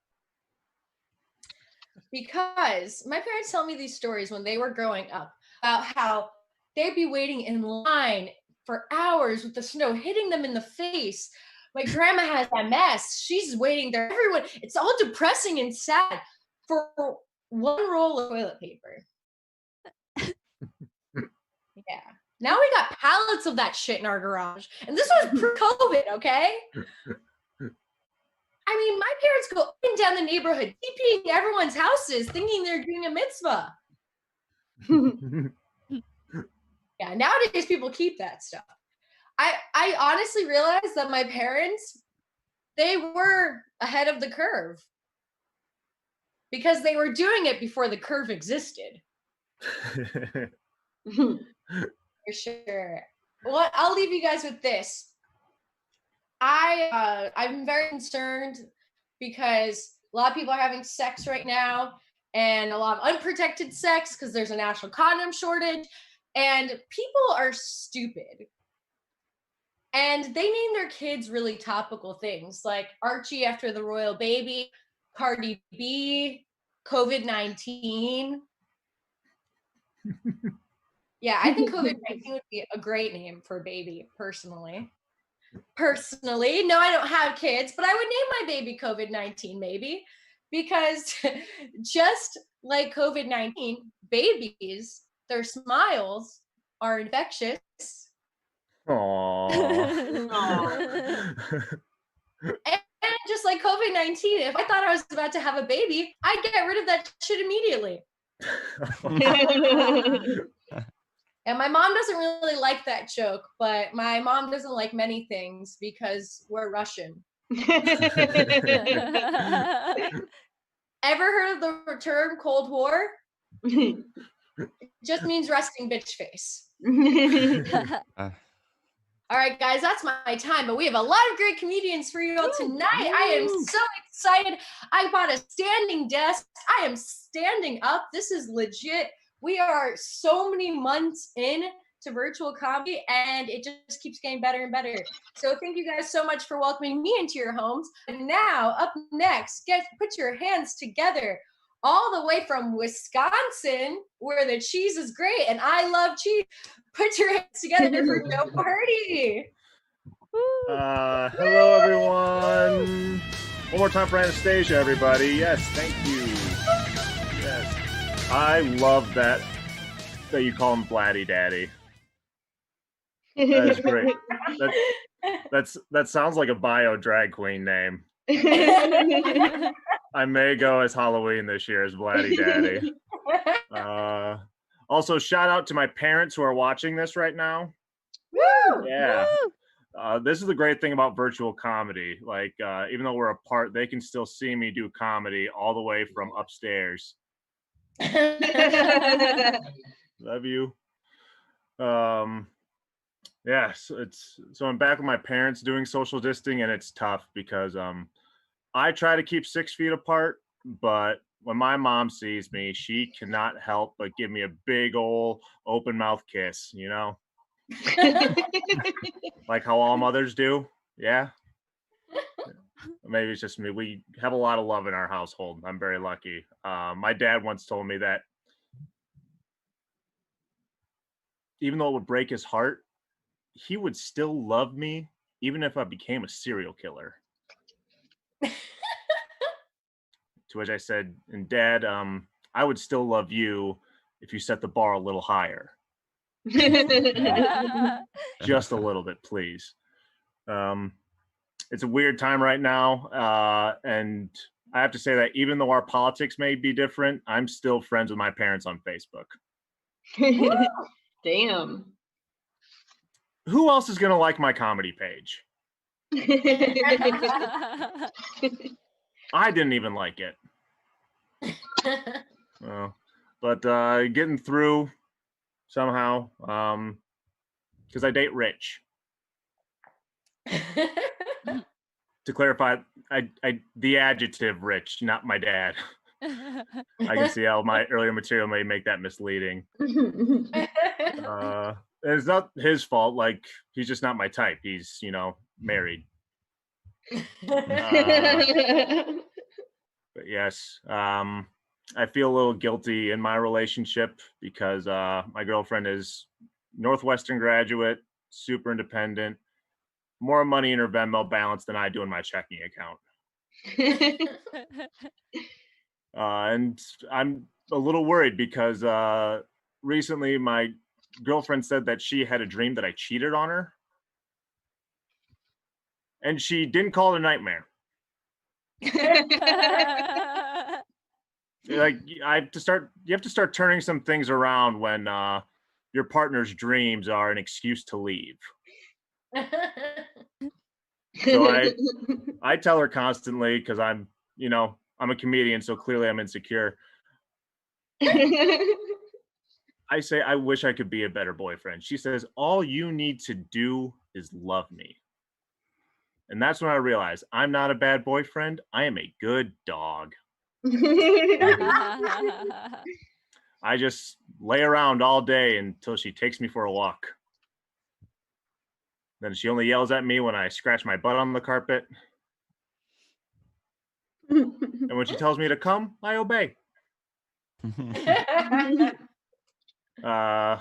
Because my parents tell me these stories when they were growing up about how they'd be waiting in line for hours with the snow hitting them in the face. My grandma has MS. She's waiting there. Everyone, it's all depressing and sad for one roll of toilet paper. Yeah. Now we got pallets of that shit in our garage. And this was pre-COVID, okay? I mean, my parents go up and down the neighborhood, TPing everyone's houses, thinking they're doing a mitzvah. Yeah, nowadays people keep that stuff. I honestly realized that my parents, they were ahead of the curve because they were doing it before the curve existed. For sure. Well, I'll leave you guys with this. I'm very concerned because a lot of people are having sex right now and a lot of unprotected sex because there's a national condom shortage and people are stupid. And they name their kids really topical things like Archie after the royal baby, Cardi B, COVID-19. Yeah, I think COVID-19 would be a great name for a baby, personally. No, I don't have kids, but I would name my baby COVID-19 maybe, because just like COVID-19, babies, their smiles are infectious. Aww. And just like COVID-19, if I thought I was about to have a baby, I'd get rid of that shit immediately. And my mom doesn't really like that joke, but my mom doesn't like many things because we're Russian. Ever heard of the term Cold War? It just means resting bitch face. All right, guys, that's my time, but we have a lot of great comedians for you all tonight. I am so excited. I bought a standing desk. I am standing up. This is legit. We are so many months in to virtual comedy, and it just keeps getting better and better. So thank you guys so much for welcoming me into your homes. And now, up next, put your hands together. All the way from Wisconsin, where the cheese is great, and I love cheese. Put your hands together for Joe Purdy. Hello, everyone. One more time for Anastasia, everybody. Yes, thank you. Yes. I love that you call him Blatty Daddy. That is great. That sounds like a bio drag queen name. I may go as Halloween this year as Blatty Daddy. Also, shout out to my parents who are watching this right now. Woo! Yeah. This is the great thing about virtual comedy. Like, even though we're apart, they can still see me do comedy all the way from upstairs. Love you. Yeah, so I'm back with my parents doing social distancing, and it's tough because I try to keep 6 feet apart, but when my mom sees me, she cannot help but give me a big old open mouth kiss, you know? Like how all mothers do. Yeah. Maybe it's just me. We have a lot of love in our household. I'm very lucky. My dad once told me that even though it would break his heart, he would still love me even if I became a serial killer. To which I said, and Dad, I would still love you if you set the bar a little higher. Just a little bit, please. It's a weird time right now. And I have to say that even though our politics may be different, I'm still friends with my parents on Facebook. Damn. Who else is going to like my comedy page? I didn't even like it. But getting through somehow, because I date rich. To clarify, the adjective rich, not my dad. I can see how my earlier material may make that misleading. it's not his fault. Like, he's just not my type. He's, married. But yes, I feel a little guilty in my relationship because my girlfriend is Northwestern graduate, super independent, more money in her Venmo balance than I do in my checking account. And I'm a little worried because recently my girlfriend said that she had a dream that I cheated on her. And she didn't call it a nightmare. Like, you have to start turning some things around when your partner's dreams are an excuse to leave. So I tell her constantly, because I'm a comedian, so clearly I'm insecure. I say, I wish I could be a better boyfriend. She says, all you need to do is love me. And that's when I realized I'm not a bad boyfriend. I am a good dog. I just lay around all day until she takes me for a walk. Then she only yells at me when I scratch my butt on the carpet. And when she tells me to come, I obey. To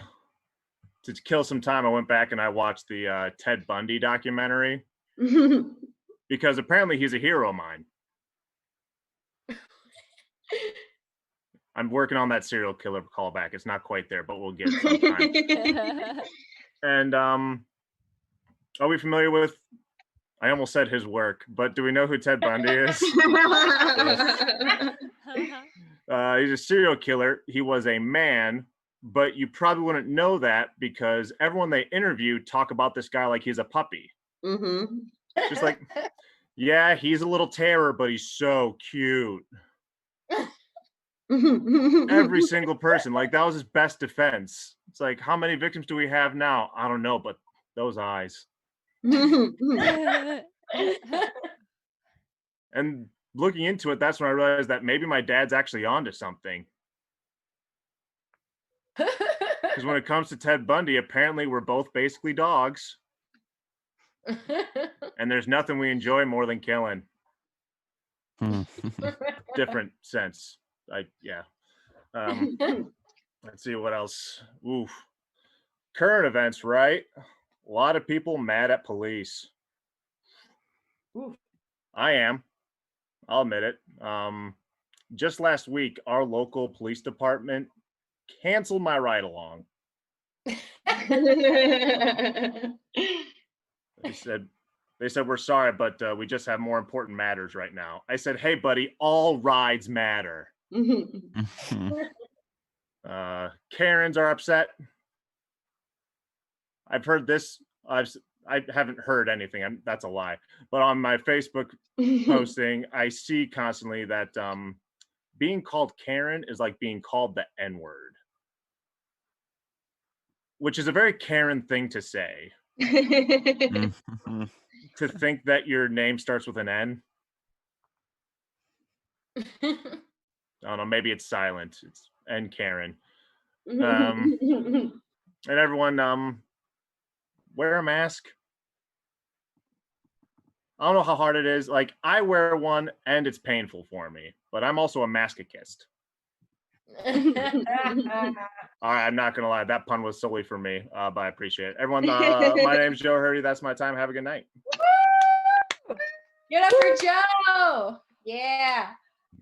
kill some time, I went back and I watched the Ted Bundy documentary. Because apparently he's a hero of mine. I'm working on that serial killer callback. It's not quite there, but we'll get it sometime. And are we familiar with, I almost said his work, but do we know who Ted Bundy is? He's a serial killer. He was a man, but you probably wouldn't know that because everyone they interview talk about this guy like he's a puppy. Just like, yeah, he's a little terror, but he's so cute. Every single person, like, that was his best defense. It's like, how many victims do we have now? I don't know, but those eyes. And looking into it, that's when I realized that maybe my dad's actually onto something. Because when it comes to Ted Bundy, apparently we're both basically dogs. And there's nothing we enjoy more than killing. Different sense. Let's see what else. Oof. Current events, right? A lot of people mad at police. Oof. I am. I'll admit it. Just last week, our local police department canceled my ride along. They said, we're sorry, but we just have more important matters right now. I said, hey, buddy, all rides matter. Karens are upset. I've heard this. I haven't heard anything. That's a lie. But on my Facebook posting, I see constantly that being called Karen is like being called the N-word, which is a very Karen thing to say. To think that your name starts with an N. I don't know, maybe it's silent. It's N Karen. And everyone, wear a mask. I don't know how hard it is. Like, I wear one and it's painful for me, but I'm also a masochist. All right, I'm not gonna lie. That pun was solely for me, but I appreciate it. Everyone, my name's Joe Hurdy. That's my time. Have a good night. Get up for Joe. Yeah.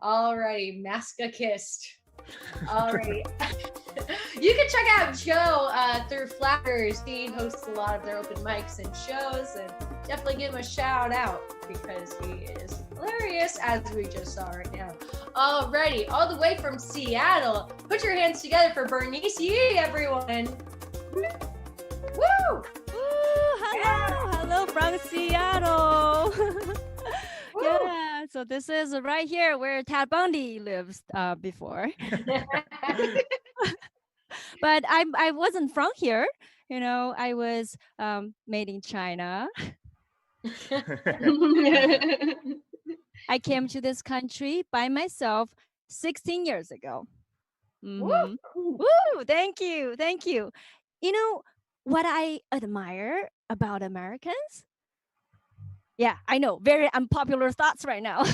Alrighty, masochist. Alrighty. You can check out Joe through Flappers. He hosts a lot of their open mics and shows, and definitely give him a shout out because he is hilarious, as we just saw right now. Alrighty, all the way from Seattle. Put your hands together for Bernice Yee, everyone. Woo! Woo! Hello from Seattle. Yeah, so this is right here where Ted Bundy lives before. But I wasn't from here. I was made in China. I came to this country by myself 16 years ago. Mm-hmm. Woo! Thank you. what I admire about Americans? Yeah, I know, very unpopular thoughts right now.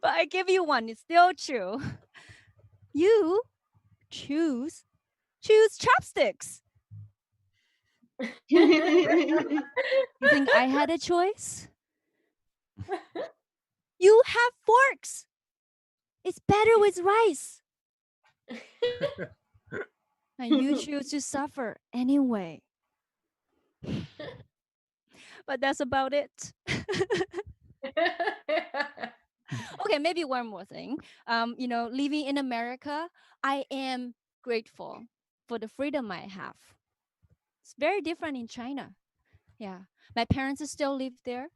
But I give you one, it's still true. You choose chopsticks. You think I had a choice? You have forks. It's better with rice. And you choose to suffer anyway. But that's about it. Okay, maybe one more thing. Living in America, I am grateful for the freedom I have. It's very different in China. Yeah, my parents still live there.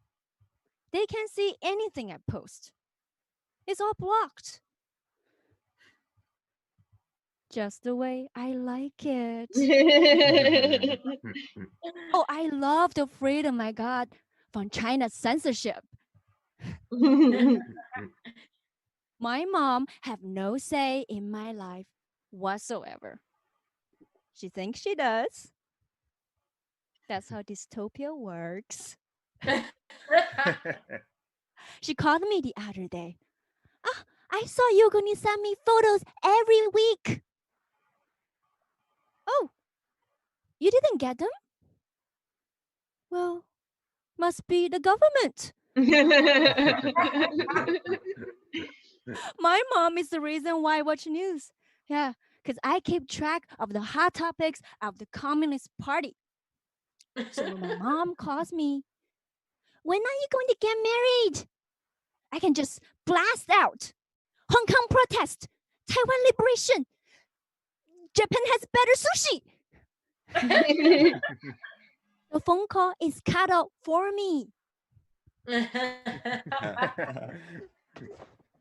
They can't see anything I post. It's all blocked. Just the way I like it. Oh, I love the freedom I got from China's censorship. My mom have no say in my life whatsoever. She thinks she does. That's how dystopia works. She called me the other day. Ah, I saw you're going to send me photos every week. Oh, you didn't get them? Well, must be the government. My mom is the reason why I watch news. Yeah, because I keep track of the hot topics of the Communist Party. So when my mom calls me, when are you going to get married? I can just blast out. Hong Kong protest, Taiwan liberation, Japan has better sushi. The phone call is cut out for me.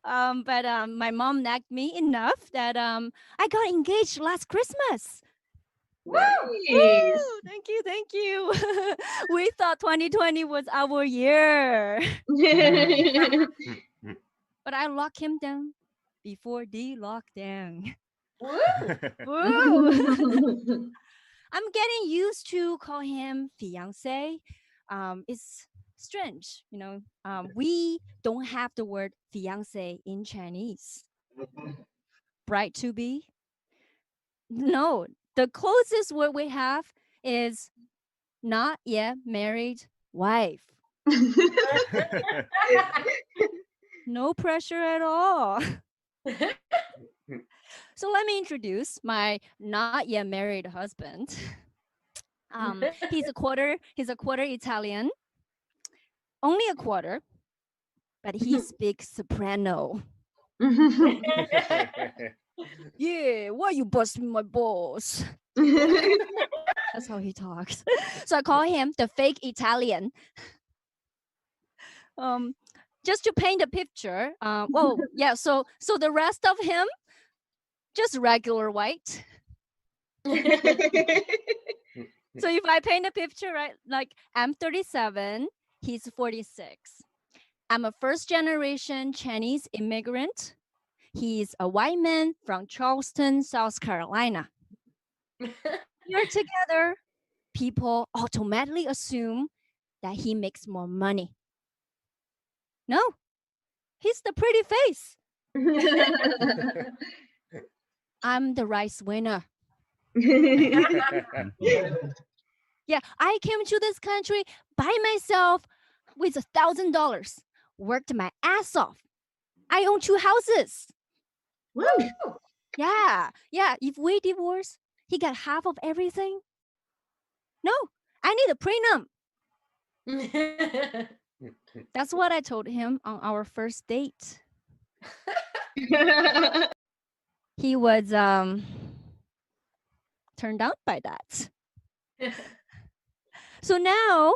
But my mom nagged me enough that I got engaged last Christmas. Woo! Thank you. We thought 2020 was our year. But I locked him down before the lockdown. Woo! I'm getting used to call him fiancé. It's strange, we don't have the word fiancé in Chinese. Bride to be? No, the closest word we have is not yet married wife. No pressure at all. So let me introduce my not yet married husband. He's a quarter Italian. Only a quarter, but he speaks soprano. Yeah, why you busting my balls? That's how he talks. So I call him the fake Italian. Just to paint a picture. So the rest of him, just regular white. So if I paint a picture, right, like I'm 37, he's 46. I'm a first generation Chinese immigrant. He's a white man from Charleston, South Carolina. We're together. People automatically assume that he makes more money. No, he's the pretty face. I'm the rice winner. Yeah, I came to this country by myself with $1,000. Worked my ass off. I own 2 houses. Woo! Yeah. If we divorce, he got half of everything. No, I need a prenup. That's what I told him on our first date. He was turned out by that. So now,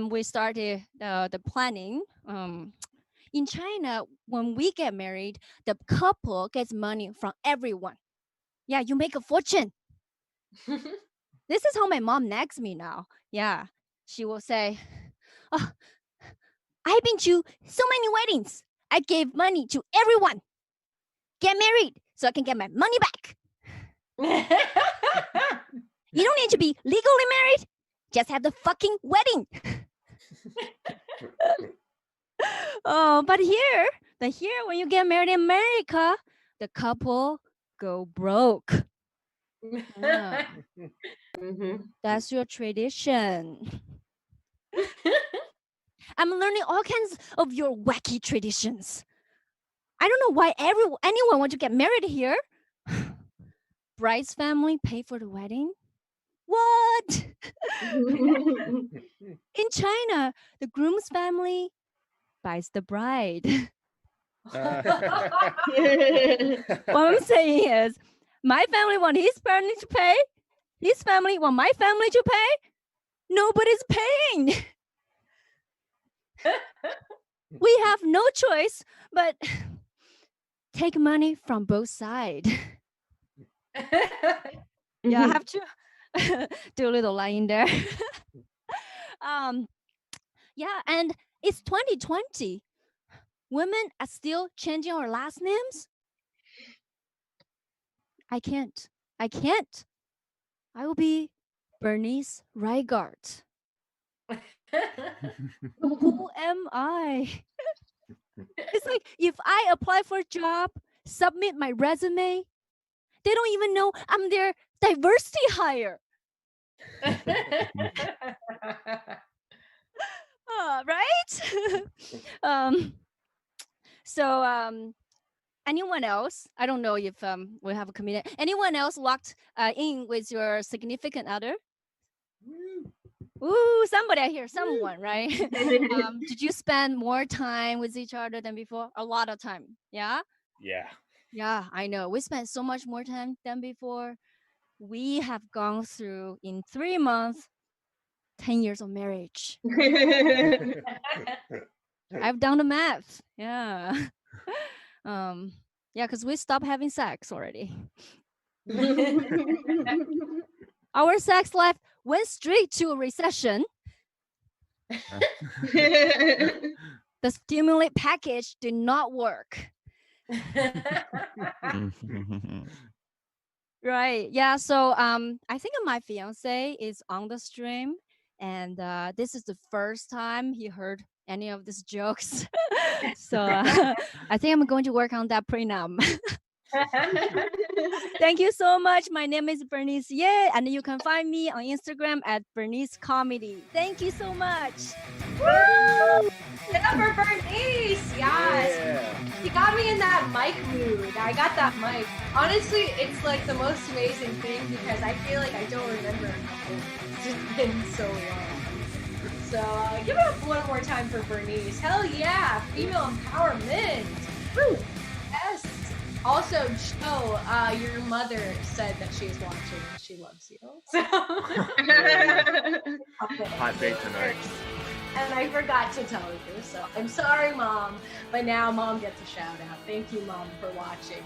we started the planning. In China, when we get married, the couple gets money from everyone. Yeah, you make a fortune. This is how my mom nags me now. Yeah, she will say, oh, I've been to so many weddings. I gave money to everyone. Get married so I can get my money back. You don't need to be legally married. Just have the fucking wedding. Oh, but here when you get married in America, the couple go broke. Yeah. That's your tradition. I'm learning all kinds of your wacky traditions. I don't know why anyone wants to get married here. Bride's family pay for the wedding? What? In China, the groom's family buys the bride. What I'm saying is, my family want his family to pay. His family want my family to pay. Nobody's paying. We have no choice but take money from both sides. Yeah, I have to do a little line there. Yeah, and it's 2020. Women are still changing our last names. I can't. I will be Bernice Reigart. Who am I? It's like if I apply for a job, submit my resume, they don't even know I'm their diversity hire. Right? Anyone else? I don't know if we have a comedian. Anyone else locked in with your significant other? Ooh, somebody, I hear someone, right? Did you spend more time with each other than before? A lot of time, yeah? Yeah, I know. We spent so much more time than before. We have gone through, in 3 months, 10 years of marriage. I've done the math. Yeah. Yeah, because we stopped having sex already. Our sex life went straight to a recession. The stimulant package did not work. Right. Yeah. So I think my fiance is on the stream, and this is the first time he heard any of these jokes. So I think I'm going to work on that prenup. Thank you so much. My name is Bernice Ye, and you can find me on Instagram at Bernice Comedy. Thank you so much. Woo! For Bernice, yes. Yeah. You got me in that mic mood. I got that mic. Honestly, it's like the most amazing thing because I feel like I don't remember a couple. It's just been so long. So give it up one more time for Bernice. Hell yeah, female empowerment. Woo! Yes. Also, Joe, your mother said that she is watching. She loves you. So. Hot date tonight. And I forgot to tell you, so I'm sorry, Mom. But now Mom gets a shout out. Thank you, Mom, for watching.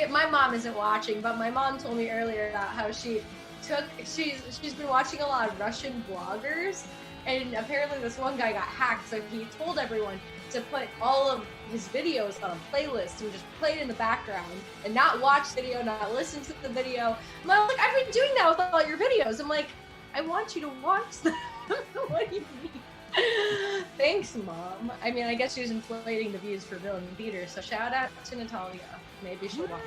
My mom isn't watching, but my mom told me earlier about how she's been watching a lot of Russian bloggers, and apparently this one guy got hacked, so he told everyone to put all of his videos on a playlist and just play it in the background and not watch the video, not listen to the video. And I'm like, I've been doing that with all your videos. I'm like, I want you to watch them. What do you mean? Thanks, Mom. I mean, I guess she was inflating the views for Bill and Peter, so shout out to Natalia. Maybe she'll watch.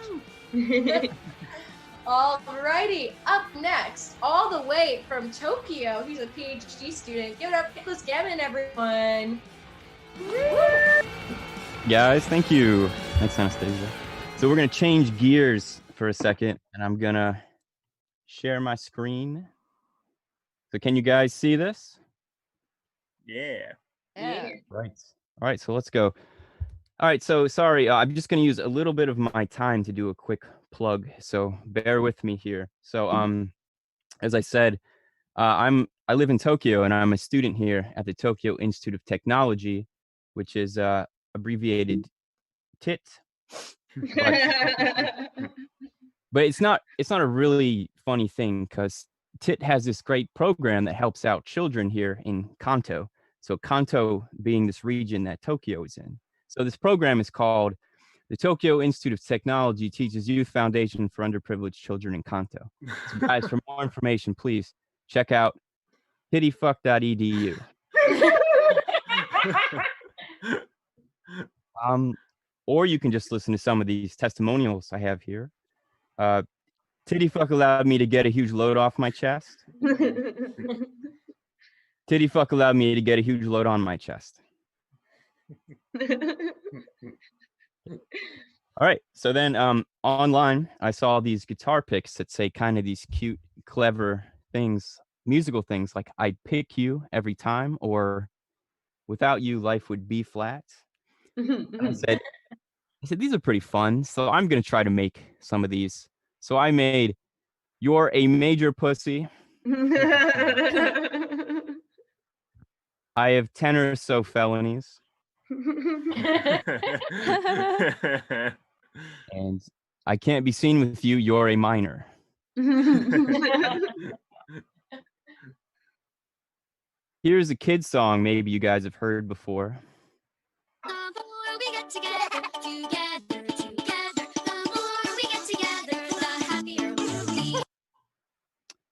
Alrighty, up next, all the way from Tokyo, he's a PhD student. Give it up, Nicholas Gammon, everyone. Guys, thank you. Thanks, Anastasia. So we're going to change gears for a second, and I'm going to share my screen. So can you guys see this? Yeah. Right. All right, so let's go. All right, so sorry, I'm just going to use a little bit of my time to do a quick plug, so bear with me here. So as I said, I live in Tokyo, and I'm a student here at the Tokyo Institute of Technology, which is abbreviated TIT. But it's not a really funny thing, because TIT has this great program that helps out children here in Kanto. So Kanto being this region that Tokyo is in. So this program is called The Tokyo Institute of Technology teaches Youth Foundation for Underprivileged Children in Kanto. So guys, for more information, please check out tittyfuck.edu. Or you can just listen to some of these testimonials I have here. Tittyfuck allowed me to get a huge load off my chest. Tittyfuck allowed me to get a huge load on my chest. All right. So then online, I saw these guitar picks that say kind of these cute, clever things, musical things like I'd pick you every time, or without you, life would be flat. I said, these are pretty fun. So I'm going to try to make some of these. So I made You're a Major Pussy. I have 10 or so felonies. And I can't be seen with you. You're a minor. Here's a kid song maybe you guys have heard before.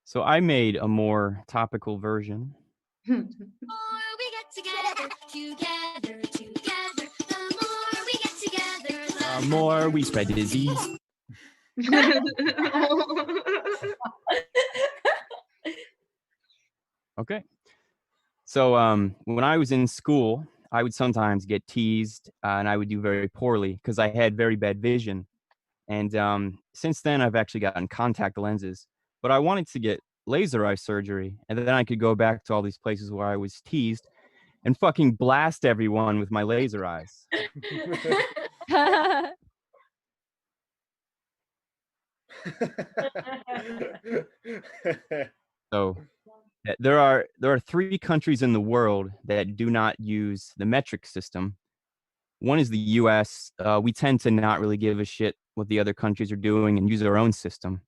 So I made a more topical version. The more we spread disease. Okay. So when I was in school, I would sometimes get teased and I would do very poorly because I had very bad vision. And since then, I've actually gotten contact lenses. But I wanted to get laser eye surgery, and then I could go back to all these places where I was teased and fucking blast everyone with my laser eyes. So there are 3 countries in the world that do not use the metric system. One is the US. We tend to not really give a shit what the other countries are doing and use our own system.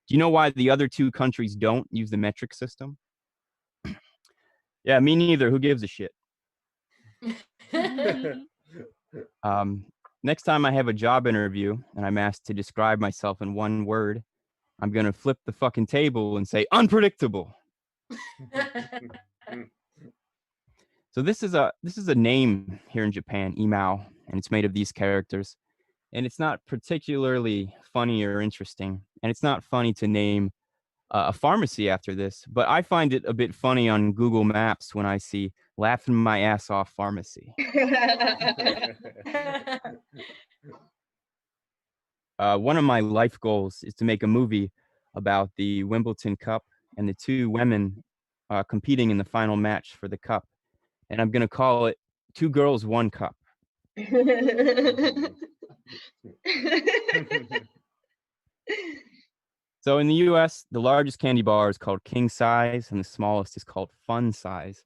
Do you know why the other 2 countries don't use the metric system? Yeah, me neither. Who gives a shit? Next time I have a job interview and I'm asked to describe myself in one word, I'm going to flip the fucking table and say unpredictable. So this is a name here in Japan, imao, and it's made of these characters. And it's not particularly funny or interesting. And it's not funny to name a pharmacy after this, but I find it a bit funny on Google Maps when I see laughing my ass off pharmacy. One of my life goals is to make a movie about the Wimbledon Cup and the 2 women competing in the final match for the cup. And I'm going to call it 2 Girls, 1 Cup. So in the US, the largest candy bar is called king size and the smallest is called fun size.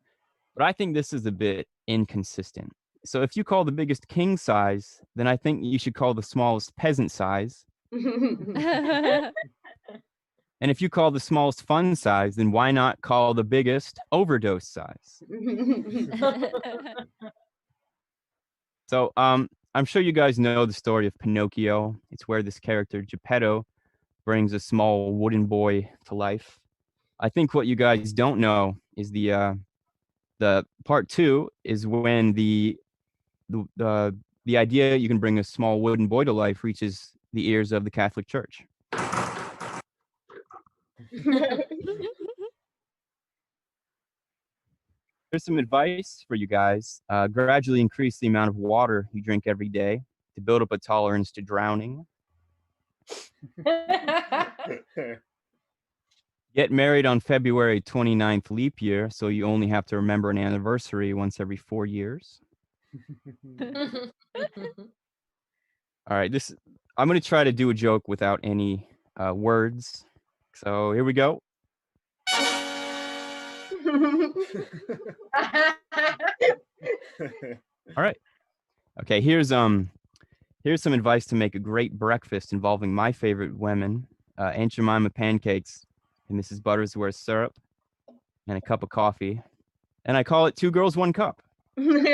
But I think this is a bit inconsistent. So if you call the biggest king size, then I think you should call the smallest peasant size. And if you call the smallest fun size, then why not call the biggest overdose size? So I'm sure you guys know the story of Pinocchio. It's where this character, Geppetto, brings a small wooden boy to life. I think what you guys don't know is the part 2 is when the idea you can bring a small wooden boy to life reaches the ears of the Catholic Church. Here's some advice for you guys. Gradually increase the amount of water you drink every day to build up a tolerance to drowning. Get married on February 29th leap year, so you only have to remember an anniversary once every 4 years. All right, I'm going to try to do a joke without any words. So here we go. All right. Okay, here's some advice to make a great breakfast involving my favorite women, Aunt Jemima pancakes and Mrs. Buttersworth syrup and a cup of coffee. And I call it 2 Girls, 1 Cup. What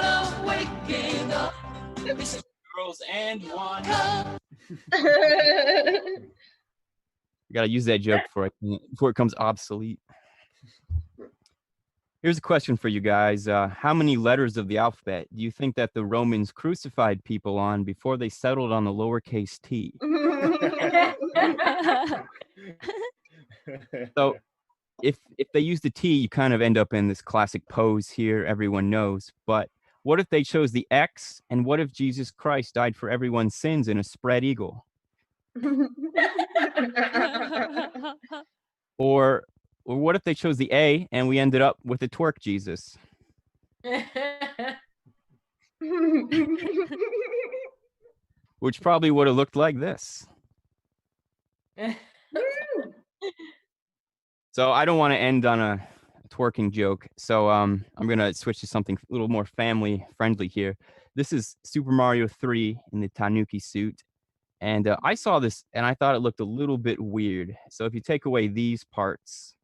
a waking up. Girls and one. You gotta use that joke before it becomes obsolete. Here's a question for you guys. How many letters of the alphabet do you think that the Romans crucified people on before they settled on the lowercase t? So if they use the T, you kind of end up in this classic pose here, everyone knows. But what if they chose the X? And what if Jesus Christ died for everyone's sins in a spread eagle? Or what if they chose the A and we ended up with a twerk Jesus? Which probably would have looked like this. So I don't want to end on a twerking joke. So I'm going to switch to something a little more family friendly here. This is Super Mario 3 in the Tanuki suit. And I saw this and I thought it looked a little bit weird. So if you take away these parts,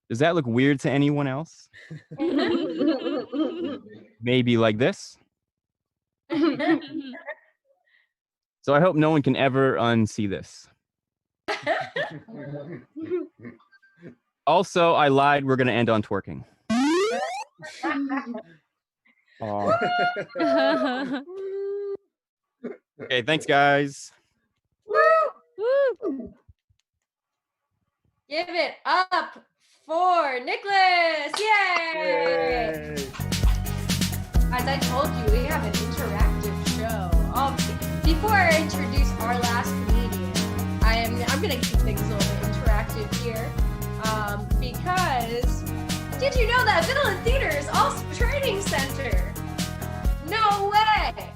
does that look weird to anyone else? Maybe like this. So I hope no one can ever unsee this. Also, I lied. We're going to end on twerking. Okay, thanks, guys. Woo! Give it up for Nicholas! Yay! As I told you, we have an interactive show. Before I introduce our last comedian, I'm going to keep things a little bit interactive here. Because did you know that Villain Theater is also a training center? No way!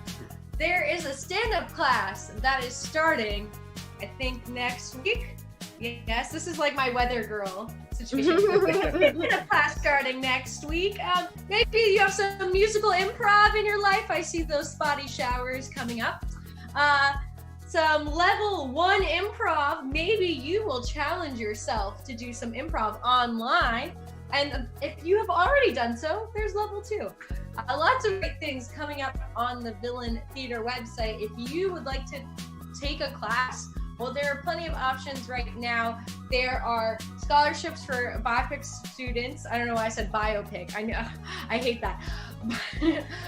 There is a stand-up class that is starting, I think, next week. Yes, this is like my weather girl situation. A class starting next week. Maybe you have some musical improv in your life. I see those spotty showers coming up. Some level 1 improv. Maybe you will challenge yourself to do some improv online. And if you have already done so, there's level 2. Lots of great things coming up on the Villain Theater website. If you would like to take a class, well, there are plenty of options right now. There are scholarships for biopic students. I don't know why I said biopic. I know, I hate that.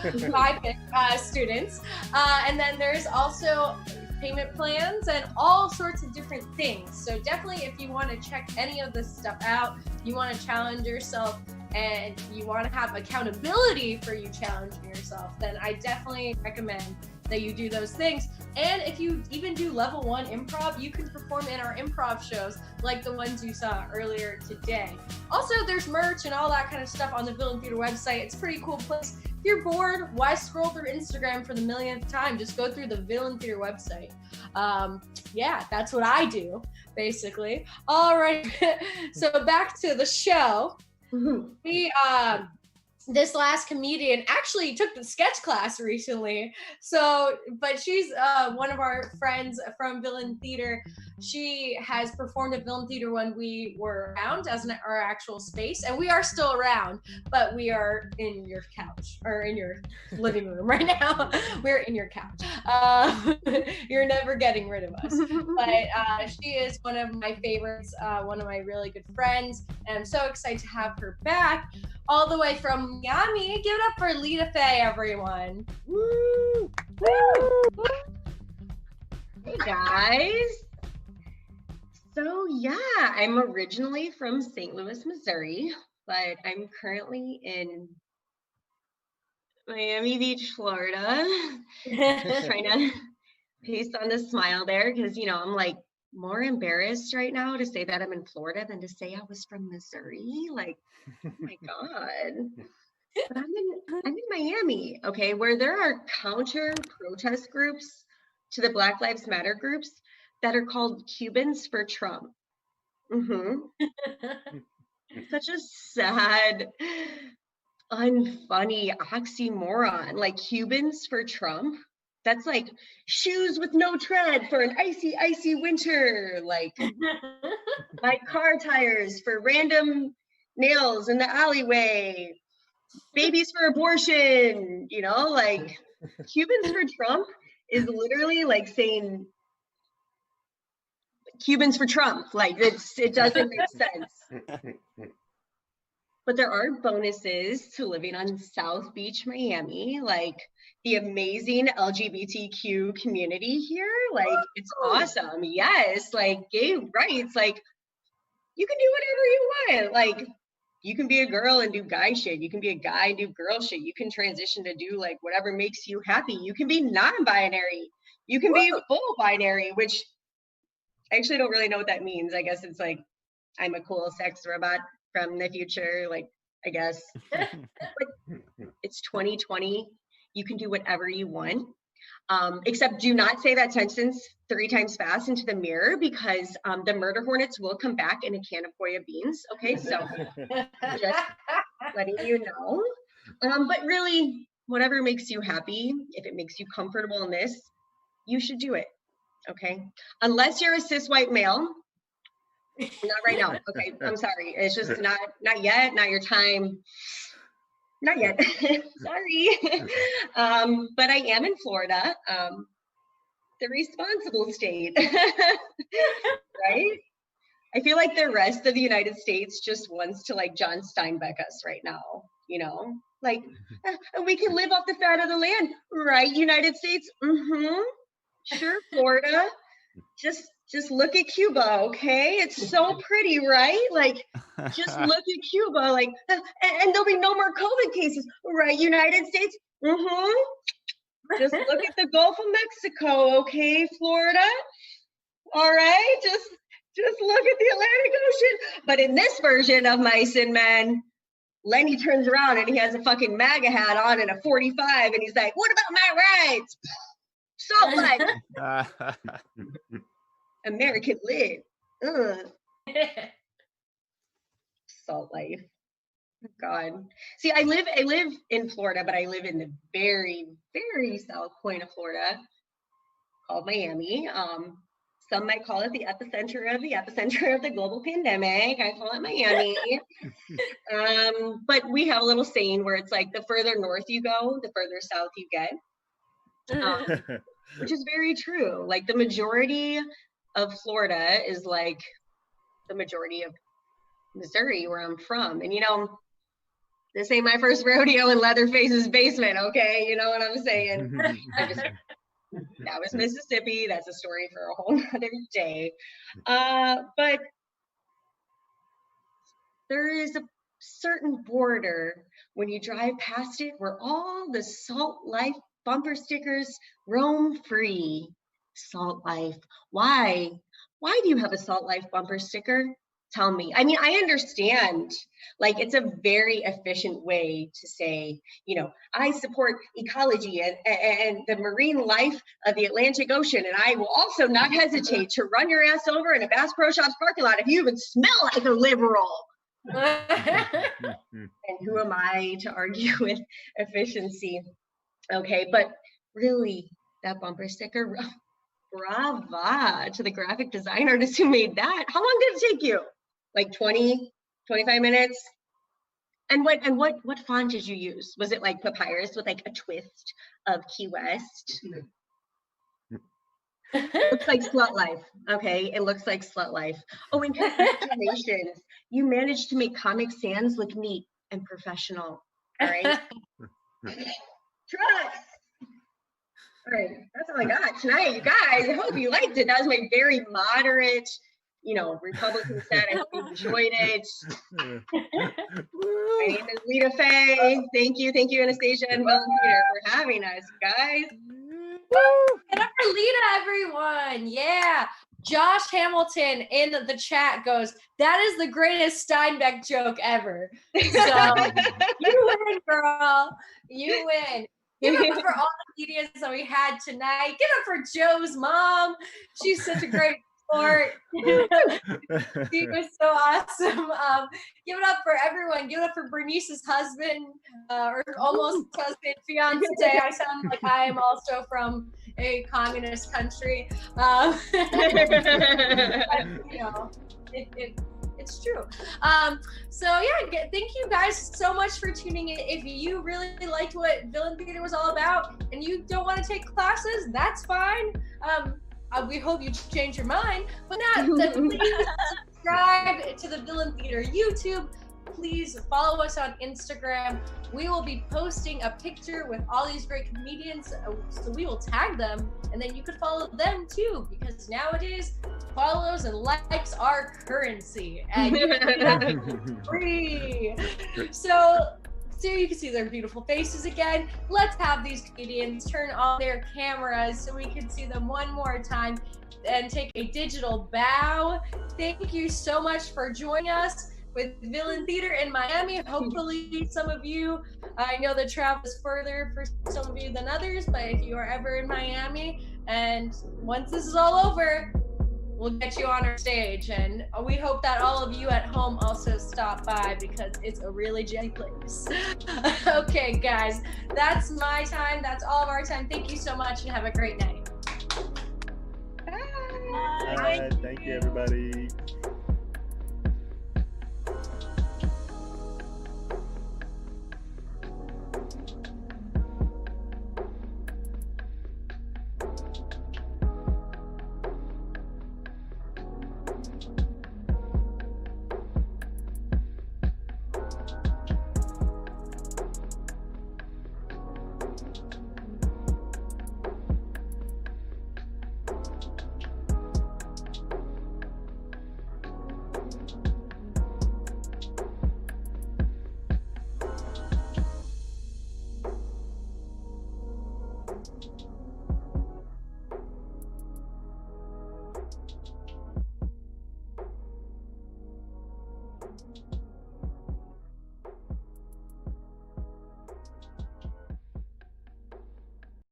Biopic students. And then there's also payment plans and all sorts of different things. So definitely if you want to check any of this stuff out, you want to challenge yourself and you want to have accountability for you challenging yourself, then I definitely recommend that you do those things. And if you even do level 1 improv, you can perform in our improv shows like the ones you saw earlier today. Also, there's merch and all that kind of stuff on the Villain Theater website. It's a pretty cool place. If you're bored, why scroll through Instagram for the millionth time? Just go through the Villain Theater website. Yeah, that's what I do, basically. All right, so back to the show. We this last comedian actually took the sketch class recently. But she's one of our friends from Villain Theater. She has performed at Villain Theater when we were around as our actual space, and we are still around, but we are in your couch or in your living room right now. We're in your couch. You're never getting rid of us. But she is one of my favorites, one of my really good friends, and I'm so excited to have her back all the way from Miami. Give it up for Lita Faye, everyone. Woo! Woo! Hey guys. So yeah, I'm originally from St. Louis, Missouri, but I'm currently in Miami Beach, Florida. Just trying to paste on the smile there because, you know, I'm like more embarrassed right now to say that I'm in Florida than to say I was from Missouri. Like, oh my God. But I'm in Miami, okay, where there are counter protest groups to the Black Lives Matter groups that are called Cubans for Trump. Such a sad, unfunny oxymoron. Like Cubans for Trump. That's like shoes with no tread for an icy, icy winter. Like my car tires for random nails in the alleyway. babies for abortion, you know, like Cubans for Trump is literally like saying Cubans for Trump. Like it doesn't make sense. But there are bonuses to living on South Beach, Miami, like the amazing LGBTQ community here. Like it's awesome. Yes, like gay rights, like you can do whatever you want. Like you can be a girl and do guy shit. You can be a guy and do girl shit. You can transition to do like whatever makes you happy. You can be non-binary. You can be full binary, which I actually don't really know what that means. I guess it's like I'm a cool sex robot from the future, like I guess. But it's 2020. You can do whatever you want. Except do not say that sentence 3 times fast into the mirror, because the murder hornets will come back in a can of Goya beans. Okay, so just letting you know. But really, whatever makes you happy, if it makes you comfortable in this, you should do it. Okay, unless you're a cis white male. Not right now. Okay, I'm sorry. It's just not yet. Not your time. Not yet. Sorry. But I am in Florida, the responsible state, right? I feel like the rest of the United States just wants to like John Steinbeck us right now, you know? Like, we can live off the fat of the land, right, United States? Mm-hmm. Sure, Florida. Just look at Cuba, okay? It's so pretty, right? Like, just look at Cuba, like, and there'll be no more COVID cases, right, United States? Mm-hmm. Just look at the Gulf of Mexico, okay, Florida? All right, just look at the Atlantic Ocean. But in this version of Mice and Men, Lenny turns around and he has a fucking MAGA hat on and a 45, and he's like, what about my rights? Salt life. American lit. Salt life. God. See, I live in Florida, but I live in the very, very south point of Florida called Miami. Some might call it the epicenter of the global pandemic. I call it Miami. But we have a little saying where it's like the further north you go, the further south you get. Which is very true. Like the majority of Florida is like the majority of Missouri, where I'm from. And you know, this ain't my first rodeo in Leatherface's basement, okay? You know what I'm saying? That was Mississippi. That's a story for a whole other day. But there is a certain border when you drive past it where all the Salt Life bumper stickers roam free. Salt Life. Why? Why do you have a Salt Life bumper sticker? Tell me. I mean, I understand, like, it's a very efficient way to say, you know, I support ecology and the marine life of the Atlantic Ocean, and I will also not hesitate to run your ass over in a Bass Pro Shops parking lot if you even smell like a liberal. And who am I to argue with efficiency? Okay, but really, that bumper sticker, brava to the graphic design artist who made that. How long did it take you? Like 20, 25 minutes? And what font did you use? Was it like papyrus with like a twist of Key West? Looks like Slut Life. Okay, it looks like Slut Life. Oh, and congratulations. You managed to make Comic Sans look neat and professional. All right. Trust. All right, that's all I got tonight, you guys. I hope you liked it. That was my very moderate, you know, Republican set. I hope you enjoyed it. My name is Lita Faye. Thank you, Anastasia and Bill and Peter for having us, guys. Woo! Get up for Lita, everyone. Yeah. Josh Hamilton in the chat goes, that is the greatest Steinbeck joke ever. So you win, girl. You win. Give it up for all the comedians that we had tonight. Give it up for Joe's mom. She's such a great sport. She was so awesome. Give it up for everyone. Give it up for Bernice's husband, or almost husband, fiance. I sound like I am also from a communist country. But, you know, it's It's true. So yeah, thank you guys so much for tuning in. If you really liked what Villain Theater was all about and you don't want to take classes, that's fine. We hope you change your mind, but not. Please subscribe to the Villain Theater YouTube. Please follow us on Instagram. We will be posting a picture with all these great comedians, so we will tag them, and then you could follow them too, because nowadays follows and likes are currency, and free. So you can see their beautiful faces again. Let's have these comedians turn on their cameras so we can see them one more time and take a digital bow. Thank you so much for joining us with Villain Theater in Miami. Hopefully some of you, I know the travel is further for some of you than others, but if you are ever in Miami, and once this is all over, we'll get you on our stage. And we hope that all of you at home also stop by, because it's a really jolly place. Okay, guys, that's my time. That's all of our time. Thank you so much and have a great night. All right, thank you, everybody.